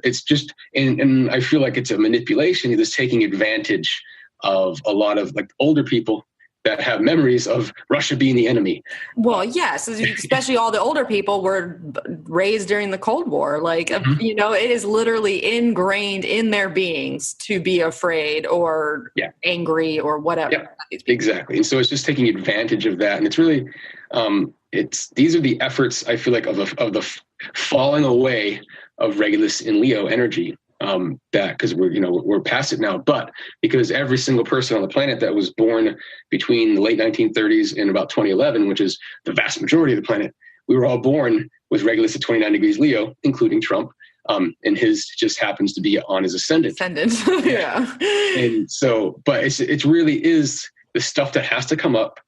it's just, and I feel like it's a manipulation. It is taking advantage of a lot of like older people that have memories of Russia being the enemy. Well, yes, especially all the older people were raised during the Cold War. Like, it is literally ingrained in their beings to be afraid or angry or whatever. Yeah, exactly. And so it's just taking advantage of that. And it's really, these are the efforts, I feel like, of the falling away of Regulus and Leo energy. That because we're past it now, but because every single person on the planet that was born between the late 1930s and about 2011, which is the vast majority of the planet, we were all born with Regulus at 29 degrees Leo, including Trump. And his just happens to be on his ascendant. Yeah. And so, but it really is the stuff that has to come up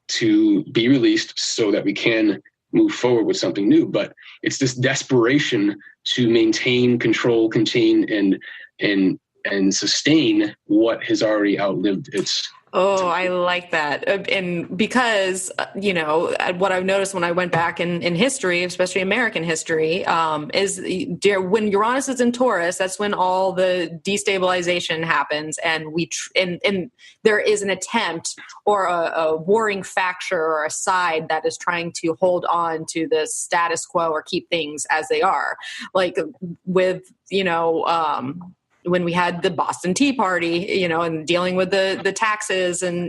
to be released so that we can move forward with something new. But it's this desperation to maintain, control, contain, and sustain what has already outlived its. Oh, I like that. And because, what I've noticed when I went back in history, especially American history, is when Uranus is in Taurus, that's when all the destabilization happens. And and there is an attempt or a warring faction or a side that is trying to hold on to the status quo or keep things as they are. Like with, when we had the Boston Tea Party, and dealing with the taxes and,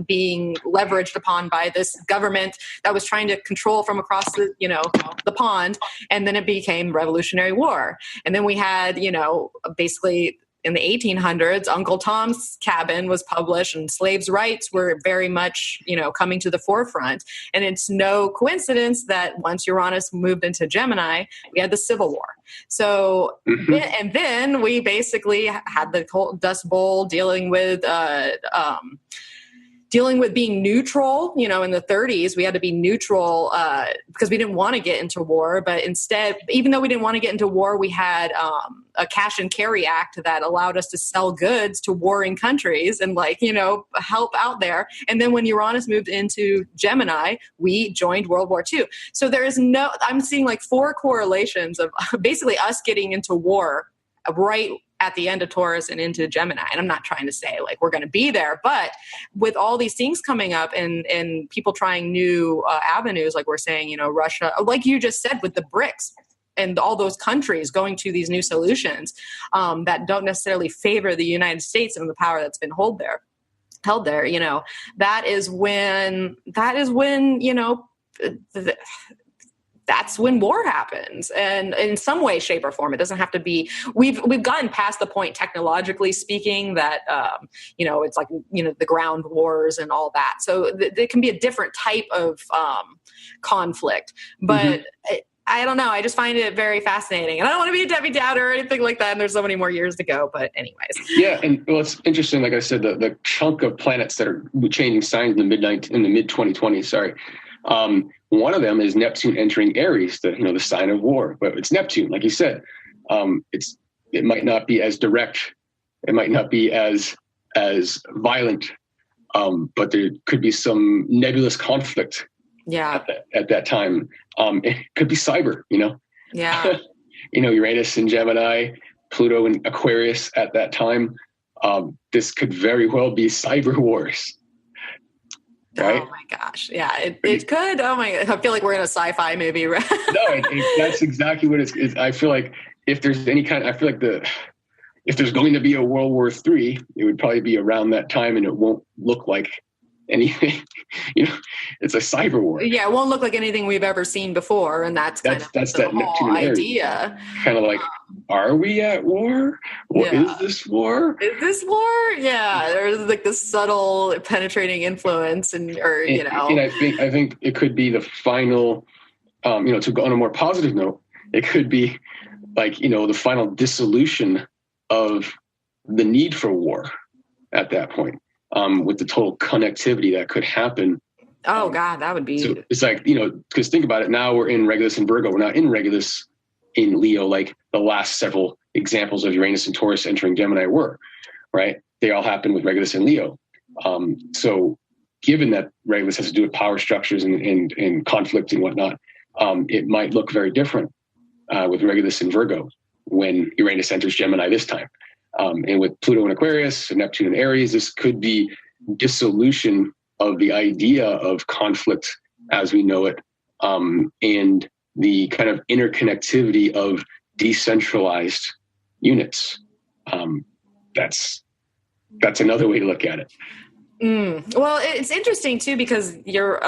being leveraged upon by this government that was trying to control from across the pond. And then it became Revolutionary War. And then we had, basically in the 1800s, Uncle Tom's Cabin was published and slaves' rights were very much, coming to the forefront. And it's no coincidence that once Uranus moved into Gemini, we had the Civil War. So, and then we basically had the Dust Bowl dealing with being neutral. In the 30s, we had to be neutral because we didn't want to get into war. But instead, even though we didn't want to get into war, we had a cash and carry act that allowed us to sell goods to warring countries and help out there. And then when Uranus moved into Gemini, we joined World War II. So I'm seeing 4 correlations of basically us getting into war right at the end of Taurus and into Gemini. And I'm not trying to say we're going to be there, but with all these things coming up and people trying new avenues, like we're saying, Russia, like you just said, with the BRICS and all those countries going to these new solutions that don't necessarily favor the United States and the power that's been held there, that is when, that's when war happens. And in some way, shape, or form, it doesn't have to be, we've gotten past the point, technologically speaking, that, it's the ground wars and all that. So it can be a different type of conflict. But I don't know. I just find it very fascinating. And I don't want to be a Debbie Downer or anything like that. And there's so many more years to go. But anyways. Yeah. And well, it's interesting. Like I said, the chunk of planets that are changing signs in the mid 2020s, sorry. One of them is Neptune entering Aries, the sign of war. But it's Neptune, like you said. It might not be as direct. It might not be as violent. But there could be some nebulous conflict. Yeah. At that time. It could be cyber, Yeah. Uranus and Gemini, Pluto and Aquarius at that time. This could very well be cyber wars. Right? Oh my gosh. Yeah, it could. Oh my God. I feel like we're in a sci-fi movie, right? No, that's exactly what it's. I feel like if there's any kind, if there's going to be a World War III, it would probably be around that time, and it won't look like anything. It's a cyber war. Yeah, it won't look like anything we've ever seen before, and that's that whole idea. Kind of like, are we at war? Or is this war? Is this war? Yeah, there's like this subtle penetrating influence, and I think it could be the final. To go on a more positive note, it could be like the final dissolution of the need for war at that point. With the total connectivity that could happen. Oh God, that would be. So it's like, because think about it. Now we're in Regulus and Virgo. We're not in Regulus in Leo, like the last several examples of Uranus and Taurus entering Gemini were, right? They all happened with Regulus and Leo. So given that Regulus has to do with power structures and conflict and whatnot, it might look very different with Regulus and Virgo when Uranus enters Gemini this time. And with Pluto and Aquarius and Neptune and Aries, this could be dissolution of the idea of conflict as we know it, and the kind of interconnectivity of decentralized units. That's another way to look at it. Well, it's interesting too, because you're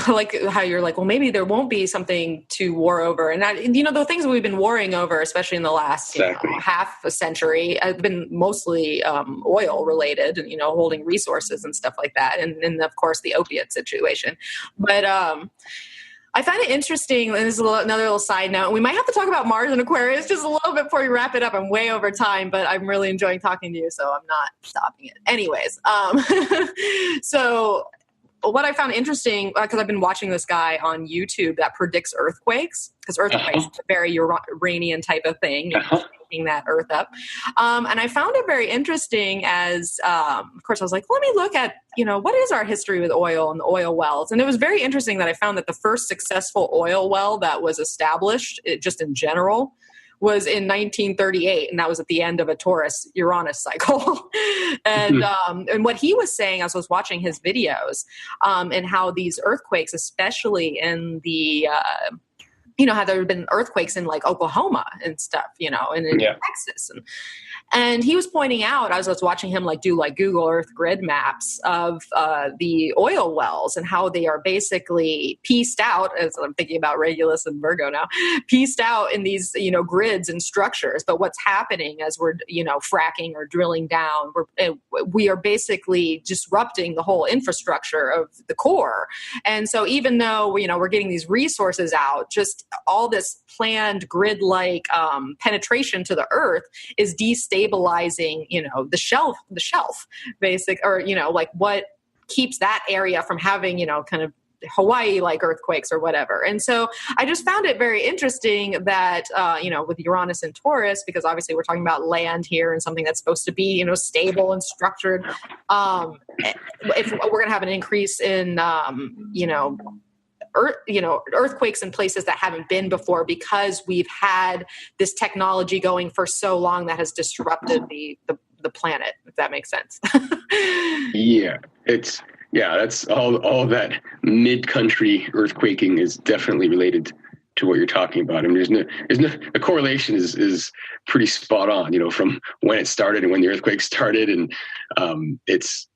like how you're like, well, maybe there won't be something to war over. And that, the things we've been warring over, especially in the last half a century, have been mostly oil related and, holding resources and stuff like that. And of course the opiate situation. But I find it interesting, and this is another little side note. We might have to talk about Mars and Aquarius just a little bit before we wrap it up. I'm way over time, but I'm really enjoying talking to you, so I'm not stopping it. Anyways, so what I found interesting, because I've been watching this guy on YouTube that predicts earthquakes, because earthquakes is a very Uranian type of thing. Making that earth up. And I found it very interesting as, of course, I was like, let me look at, what is our history with oil and the oil wells? And it was very interesting that I found that the first successful oil well that was established, just in general, was in 1938, and that was at the end of a Taurus-Uranus cycle. And what he was saying as I was watching his videos, and how these earthquakes, especially in the how there have been earthquakes in like Oklahoma and stuff, and in Texas. And he was pointing out, as I was watching him do Google Earth grid maps of the oil wells and how they are basically pieced out, as I'm thinking about Regulus and Virgo now, pieced out in these, grids and structures. But what's happening as we're, fracking or drilling down, we are basically disrupting the whole infrastructure of the core. And so even though, we're getting these resources out, just all this planned grid-like penetration to the earth is destabilizing, the shelf basic, or, what keeps that area from having, kind of Hawaii-like earthquakes or whatever. And so I just found it very interesting that, with Uranus and Taurus, because obviously we're talking about land here and something that's supposed to be, stable and structured. If we're going to have an increase in, earthquakes in places that haven't been before, because we've had this technology going for so long that has disrupted the planet, if that makes sense. That's all that mid-country earthquaking is definitely related to what you're talking about. I mean, the correlation is pretty spot on, from when it started and when the earthquake started. And it's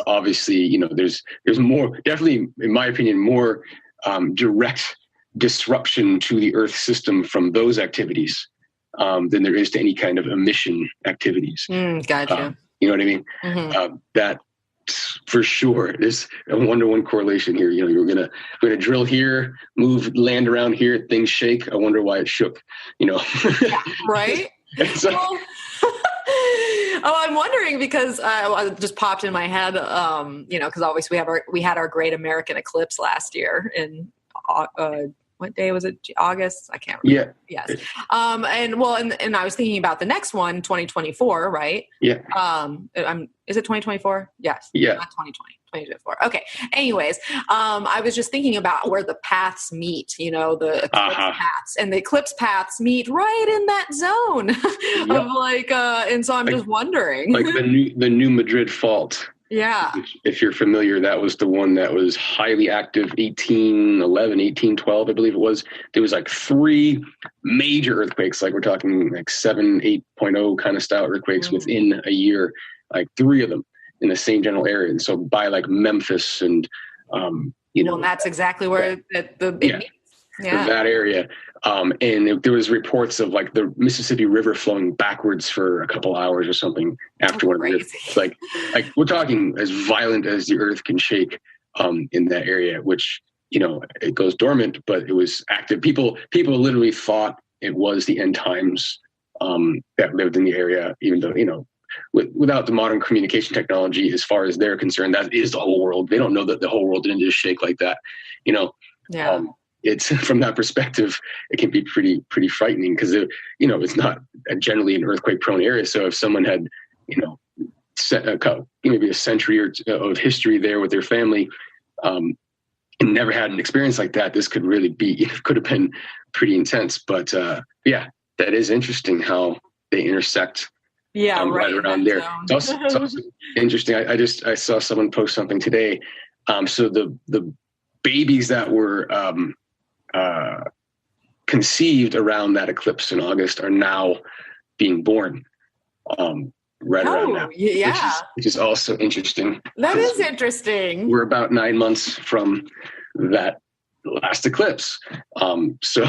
obviously, there's more, definitely, in my opinion, more direct disruption to the Earth system from those activities than there is to any kind of emission activities. Gotcha. You know what I mean? Mm-hmm. for sure. There's a 1-to-1 correlation here. You know, we're gonna drill here, move land around here, things shake. I wonder why it shook. You know, yeah, right? So, well, oh, I'm wondering because it just popped in my head. You know, because obviously we had our great American eclipse last year in what day was it? August? I can't remember. Yeah. Yes. And I was thinking about the next one, 2024, right? Yeah. Is it 2024? Yes. Yeah. Not 2020. 2024. Okay. Anyways, I was just thinking about where the paths meet, you know, the eclipse paths, and the eclipse paths meet right in that zone of like, and so I'm just wondering. Like the new Madrid fault. Yeah. If you're familiar, that was the one that was highly active, 1811, 1812, I believe it was. There was like 3 major earthquakes, like we're talking like 7, 8.0 kind of style earthquakes within a year, like 3 of them in the same general area. And so by like Memphis and, you know. And that's exactly where that area. And there was reports of like the Mississippi River flowing backwards for a couple hours or something after one of the earthquakes. Like we're talking as violent as the earth can shake in that area, which, you know, it goes dormant, but it was active. People literally thought it was the end times that lived in the area, even though, you know, without the modern communication technology, as far as they're concerned, that is the whole world. They don't know that the whole world didn't just shake like that, you know. Yeah. It's from that perspective, it can be pretty frightening because you know, it's not generally an earthquake-prone area. So if someone had, you know, maybe a century or two of history there with their family, and never had an experience like that, this could really could have been pretty intense. But yeah, that is interesting how they intersect. Yeah, right around there. It's also interesting. I saw someone post something today. So the babies that were conceived around that eclipse in August are now being born right around now. Yeah. Which is also interesting. That is interesting. We're about 9 months from that last eclipse. So,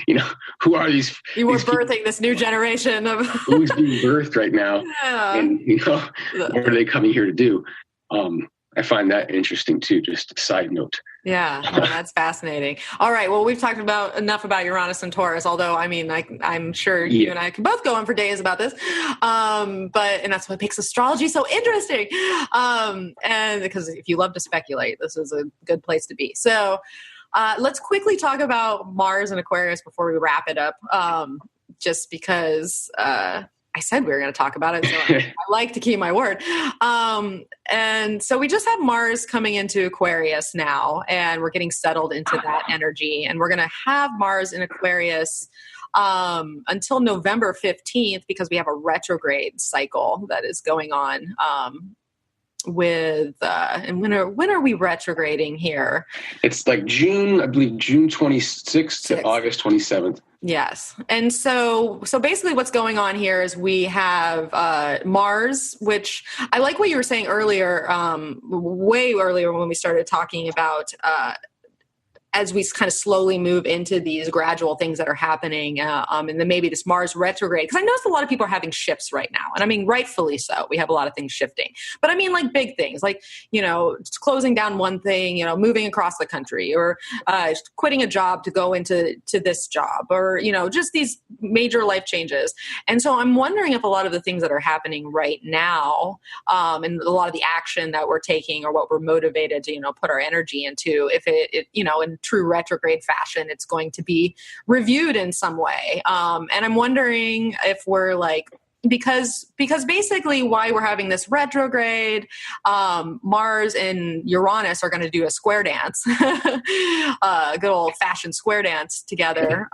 you know, who are these? You were birthing this new generation of who's being birthed right now. Yeah. And, you know, what are they coming here to do? I find that interesting too, just a side note. Yeah, well, that's fascinating. All right, well, we've talked enough about Uranus and Taurus, although, I mean, I'm sure you and I can both go on for days about this, and that's what makes astrology so interesting, and because if you love to speculate, this is a good place to be. So let's quickly talk about Mars and Aquarius before we wrap it up, just because I said we were going to talk about it, so I like to keep my word. And so we just have Mars coming into Aquarius now, and we're getting settled into that energy. And we're going to have Mars in Aquarius until November 15th, because we have a retrograde cycle that is going on and when are we retrograding here? It's like June 26th to August 27th. Yes. And so basically what's going on here is we have Mars, which I like what you were saying earlier, way earlier when we started talking about as we kind of slowly move into these gradual things that are happening, and then maybe this Mars retrograde, because I noticed a lot of people are having shifts right now, and I mean, rightfully so. We have a lot of things shifting, but I mean, like big things, like, you know, closing down one thing, you know, moving across the country, or quitting a job to go into this job, or, you know, just these major life changes. And so I'm wondering if a lot of the things that are happening right now, and a lot of the action that we're taking, or what we're motivated to, you know, put our energy into, if it you know, in true retrograde fashion, it's going to be reviewed in some way. And I'm wondering if we're like, because basically why we're having this retrograde, Mars and Uranus are going to do a square dance, a good old fashioned square dance together,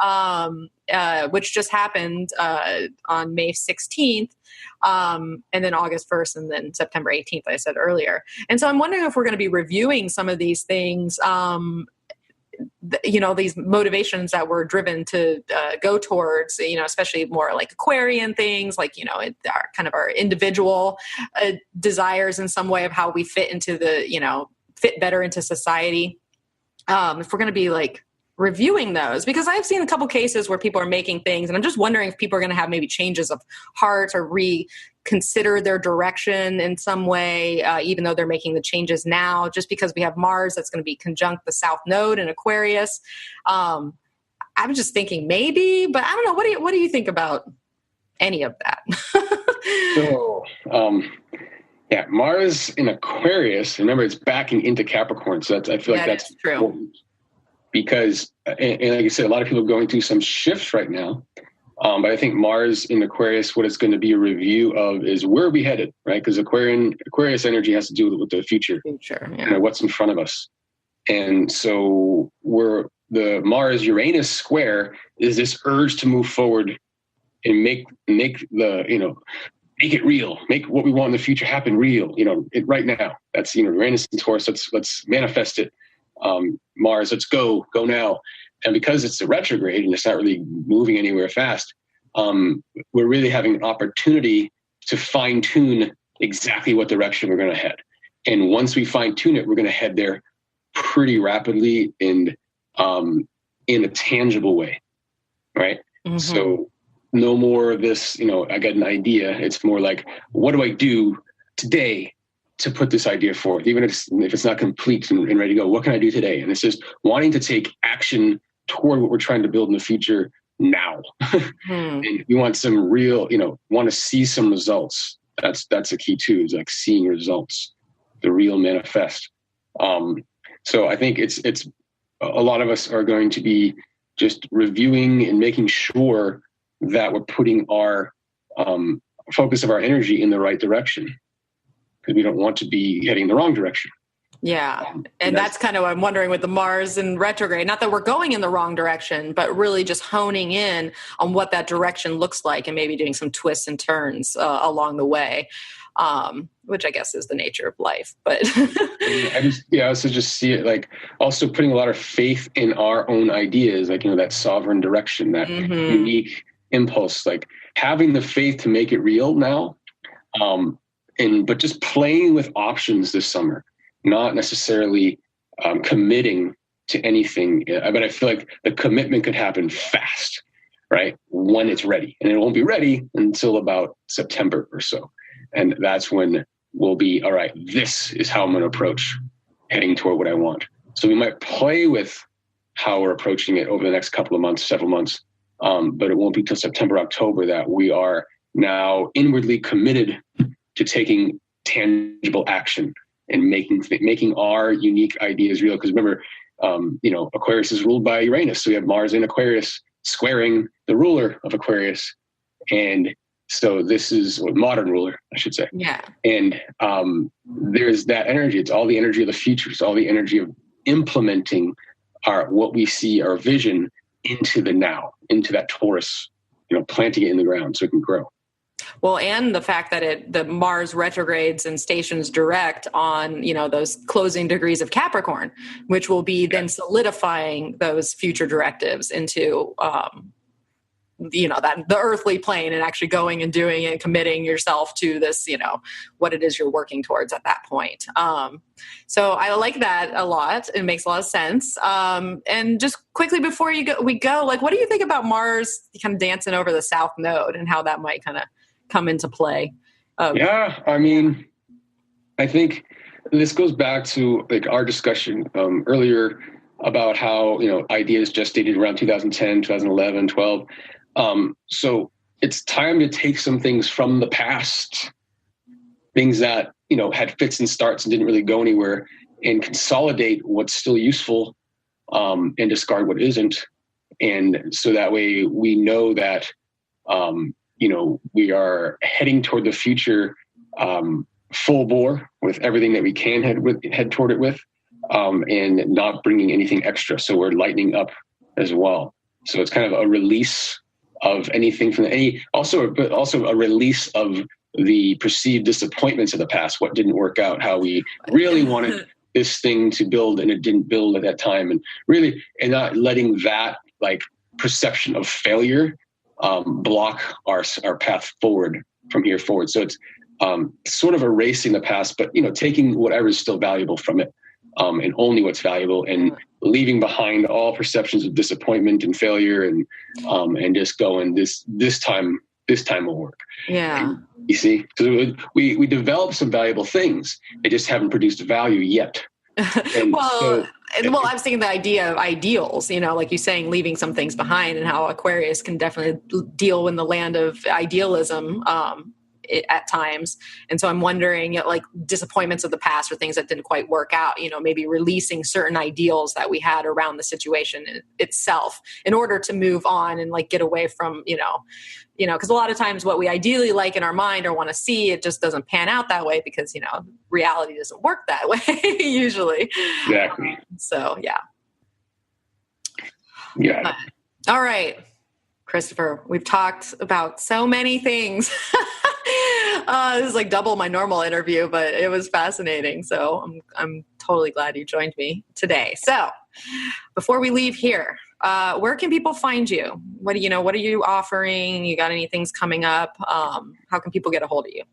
which just happened on May 16th. And then August 1st, and then September 18th, I said earlier. And so I'm wondering if we're going to be reviewing some of these things, you know, these motivations that we're driven to go towards, you know, especially more like Aquarian things, like, you know, our kind of our individual desires in some way of how we fit into the, you know, fit better into society. If we're going to be like reviewing those? Because I've seen a couple cases where people are making things, and I'm just wondering if people are going to have maybe changes of heart or reconsider their direction in some way, even though they're making the changes now, just because we have Mars that's going to be conjunct the South Node in Aquarius. I'm just thinking maybe, but I don't know. What do you think about any of that? So, Mars in Aquarius, remember it's backing into Capricorn. So I feel like that's true. Important because, and like I said, a lot of people are going through some shifts right now. But I think Mars in Aquarius, what it's going to be a review of is where are we headed, right? Because Aquarius energy has to do with the future, what's in front of us. And so the Mars-Uranus square is this urge to move forward and make it real, make what we want in the future happen real, right now. That's, Uranus and Taurus, let's manifest it. Mars, let's go now. And because it's a retrograde and it's not really moving anywhere fast, we're really having an opportunity to fine tune exactly what direction we're going to head. And once we fine tune it, we're going to head there pretty rapidly and in a tangible way, right? Mm-hmm. So no more of this, I got an idea. It's more like, what do I do today to put this idea forth? Even if it's not complete and ready to go, what can I do today? And it's just wanting to take action toward what we're trying to build in the future now. And we want some real, want to see some results. That's a key too, is like seeing results, the real manifest. So I think it's a lot of us are going to be just reviewing and making sure that we're putting our focus of our energy in the right direction, because we don't want to be heading in the wrong direction. Yeah. And that's kind of what I'm wondering with the Mars in retrograde. Not that we're going in the wrong direction, but really just honing in on what that direction looks like and maybe doing some twists and turns along the way, which I guess is the nature of life. But I also just see it like also putting a lot of faith in our own ideas, like, that sovereign direction, that unique impulse, like having the faith to make it real now. But just playing with options this summer. Not necessarily committing to anything, but I feel like the commitment could happen fast, right? When it's ready. And it won't be ready until about September or so. And that's when we'll be, all right, this is how I'm going to approach heading toward what I want. So we might play with how we're approaching it over the next couple of months, several months, but it won't be till September, October that we are now inwardly committed to taking tangible action and making our unique ideas real. Because remember, Aquarius is ruled by Uranus. So we have Mars in Aquarius squaring the ruler of Aquarius. And so this is modern ruler, I should say. Yeah. And there's that energy. It's all the energy of the future. It's all the energy of implementing what we see, our vision into the now, into that Taurus, planting it in the ground so it can grow. Well, and the fact that the Mars retrogrades and stations direct on, those closing degrees of Capricorn, which will be then solidifying those future directives into, that the earthly plane, and actually going and doing it and committing yourself to this, what it is you're working towards at that point. So I like that a lot. It makes a lot of sense. And just quickly before we go, like, what do you think about Mars kind of dancing over the South Node and how that might kind of come into play? I think this goes back to like our discussion earlier about how ideas gestated around 2010, 2011, 12. So it's time to take some things from the past, things that had fits and starts and didn't really go anywhere, and consolidate what's still useful and discard what isn't. And so that way we know that we are heading toward the future full bore with everything that we can head toward it with, and not bringing anything extra. So we're lightening up as well. So it's kind of a release of anything but also a release of the perceived disappointments of the past, what didn't work out, how we really wanted this thing to build and it didn't build at that time, and not letting that like perception of failure block our path forward from here forward. So it's sort of erasing the past, but taking whatever is still valuable from it, and only what's valuable, and leaving behind all perceptions of disappointment and failure, and just going, this time will work. Yeah. And you see, so we develop some valuable things. They just haven't produced value yet. Well, I was thinking the idea of ideals, like you saying, leaving some things behind, and how Aquarius can definitely deal in the land of idealism at times. And so I'm wondering, like disappointments of the past or things that didn't quite work out, maybe releasing certain ideals that we had around the situation itself in order to move on and like get away from, because a lot of times what we ideally like in our mind or want to see, it just doesn't pan out that way because, reality doesn't work that way usually. Exactly. So, yeah. Yeah. All right, Christopher, we've talked about so many things. This is like double my normal interview, but it was fascinating. So I'm totally glad you joined me today. So before we leave here, where can people find you? What are you offering? You got any things coming up? How can people get a hold of you?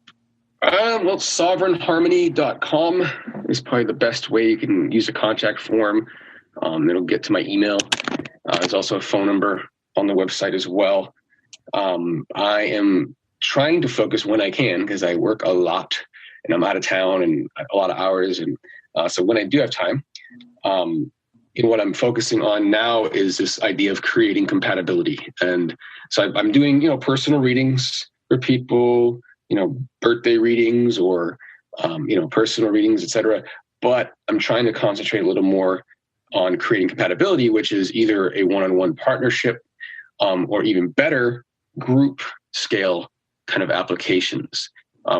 Well, sovereignharmony.com is probably the best way. You can use a contact form. It'll get to my email. There's also a phone number on the website as well. I am trying to focus when I can because I work a lot and I'm out of town and a lot of hours. And so when I do have time, what I'm focusing on now is this idea of creating compatibility. And so I'm doing, personal readings for people, birthday readings or, personal readings, etc. But I'm trying to concentrate a little more on creating compatibility, which is either a one-on-one partnership or even better, group scale kind of applications,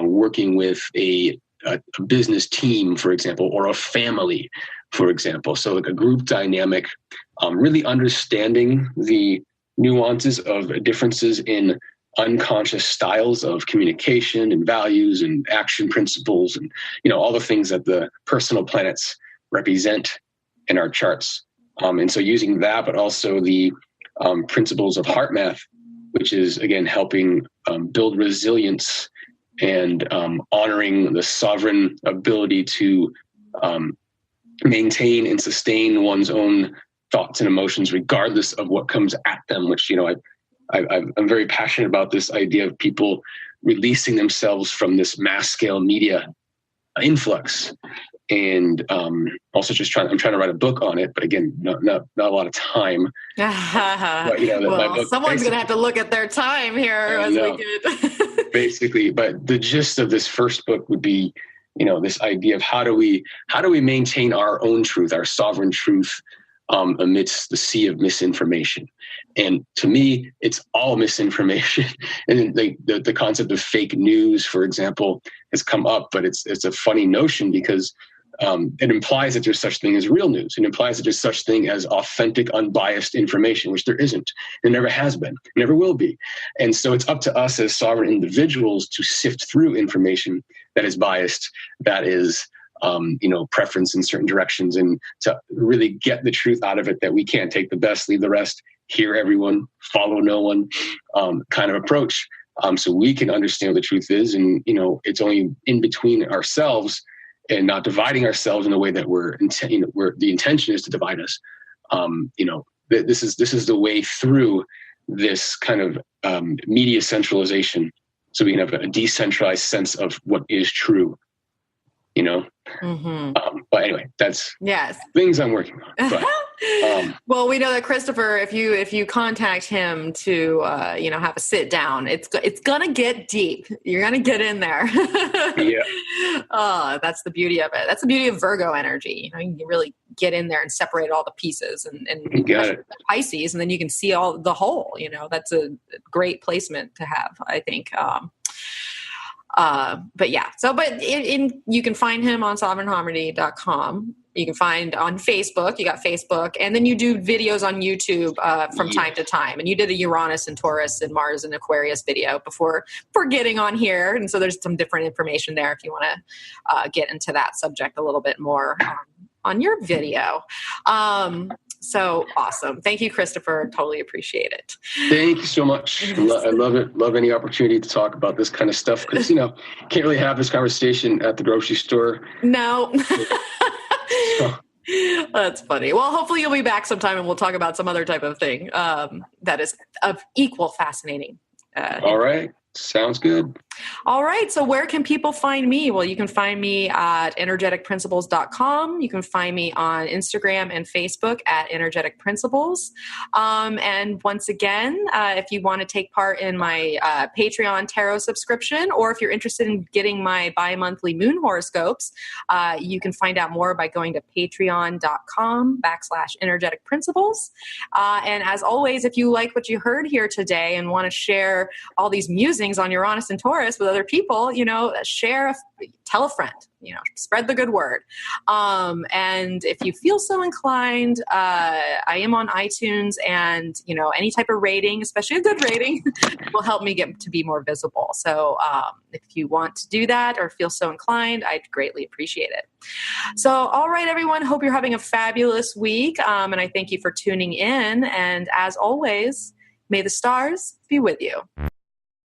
working with a business team, for example, or a family, for example. So like a group dynamic, really understanding the nuances of differences in unconscious styles of communication and values and action principles and, all the things that the personal planets represent in our charts. And so using that, but also the principles of heart math, which is, again, helping build resilience and honoring the sovereign ability to maintain and sustain one's own thoughts and emotions, regardless of what comes at them, which, I'm very passionate about this idea of people releasing themselves from this mass scale media influx. And also I'm trying to write a book on it, but again, not a lot of time. But, well, someone's going to have to look at their time here as we get. Basically, but the gist of this first book would be, this idea of how do we maintain our own truth, our sovereign truth, amidst the sea of misinformation. And to me, it's all misinformation. And the concept of fake news, for example, has come up, but it's a funny notion because it implies that there's such thing as real news. It implies that there's such thing as authentic, unbiased information, which there isn't. There never has been, never will be. And so it's up to us as sovereign individuals to sift through information that is biased, that is preference in certain directions, and to really get the truth out of it, that we can't take the best, leave the rest, hear everyone, follow no one kind of approach. So we can understand what the truth is. And, it's only in between ourselves and not dividing ourselves in a way that where the intention is to divide us. This is the way through this kind of media centralization. So we can have a decentralized sense of what is true. But anyway, that's things I'm working on. But, well, we know that Christopher, if you contact him to have a sit down, it's gonna get deep. You're gonna get in there. Yeah. That's the beauty of it. That's the beauty of Virgo energy. You can really get in there and separate all the pieces and you got it. Pisces, and then you can see all the whole. That's a great placement to have, I think. But you can find him on sovereignharmony.com. You can find on Facebook, you got Facebook, and then you do videos on YouTube from time to time. And you did a Uranus and Taurus and Mars and Aquarius video before getting on here. And so there's some different information there if you want to get into that subject a little bit more on your video. So awesome. Thank you, Christopher. Totally appreciate it. Thank you so much. I love it. Love any opportunity to talk about this kind of stuff because, can't really have this conversation at the grocery store. No. That's funny. Well, hopefully you'll be back sometime and we'll talk about some other type of thing that is of equal fascinating. All right. Sounds good. All right. So where can people find me? Well, you can find me at energeticprinciples.com. You can find me on Instagram and Facebook at Energetic Principles. And once again, if you want to take part in my Patreon tarot subscription, or if you're interested in getting my bi-monthly moon horoscopes, you can find out more by going to patreon.com/energetic principles. And as always, if you like what you heard here today and want to share all these musings on Uranus and Taurus with other people, tell a friend, spread the good word. And if you feel so inclined, I am on iTunes, and, any type of rating, especially a good rating, will help me get to be more visible. So if you want to do that or feel so inclined, I'd greatly appreciate it. So, all right, everyone, hope you're having a fabulous week. And I thank you for tuning in. And as always, may the stars be with you.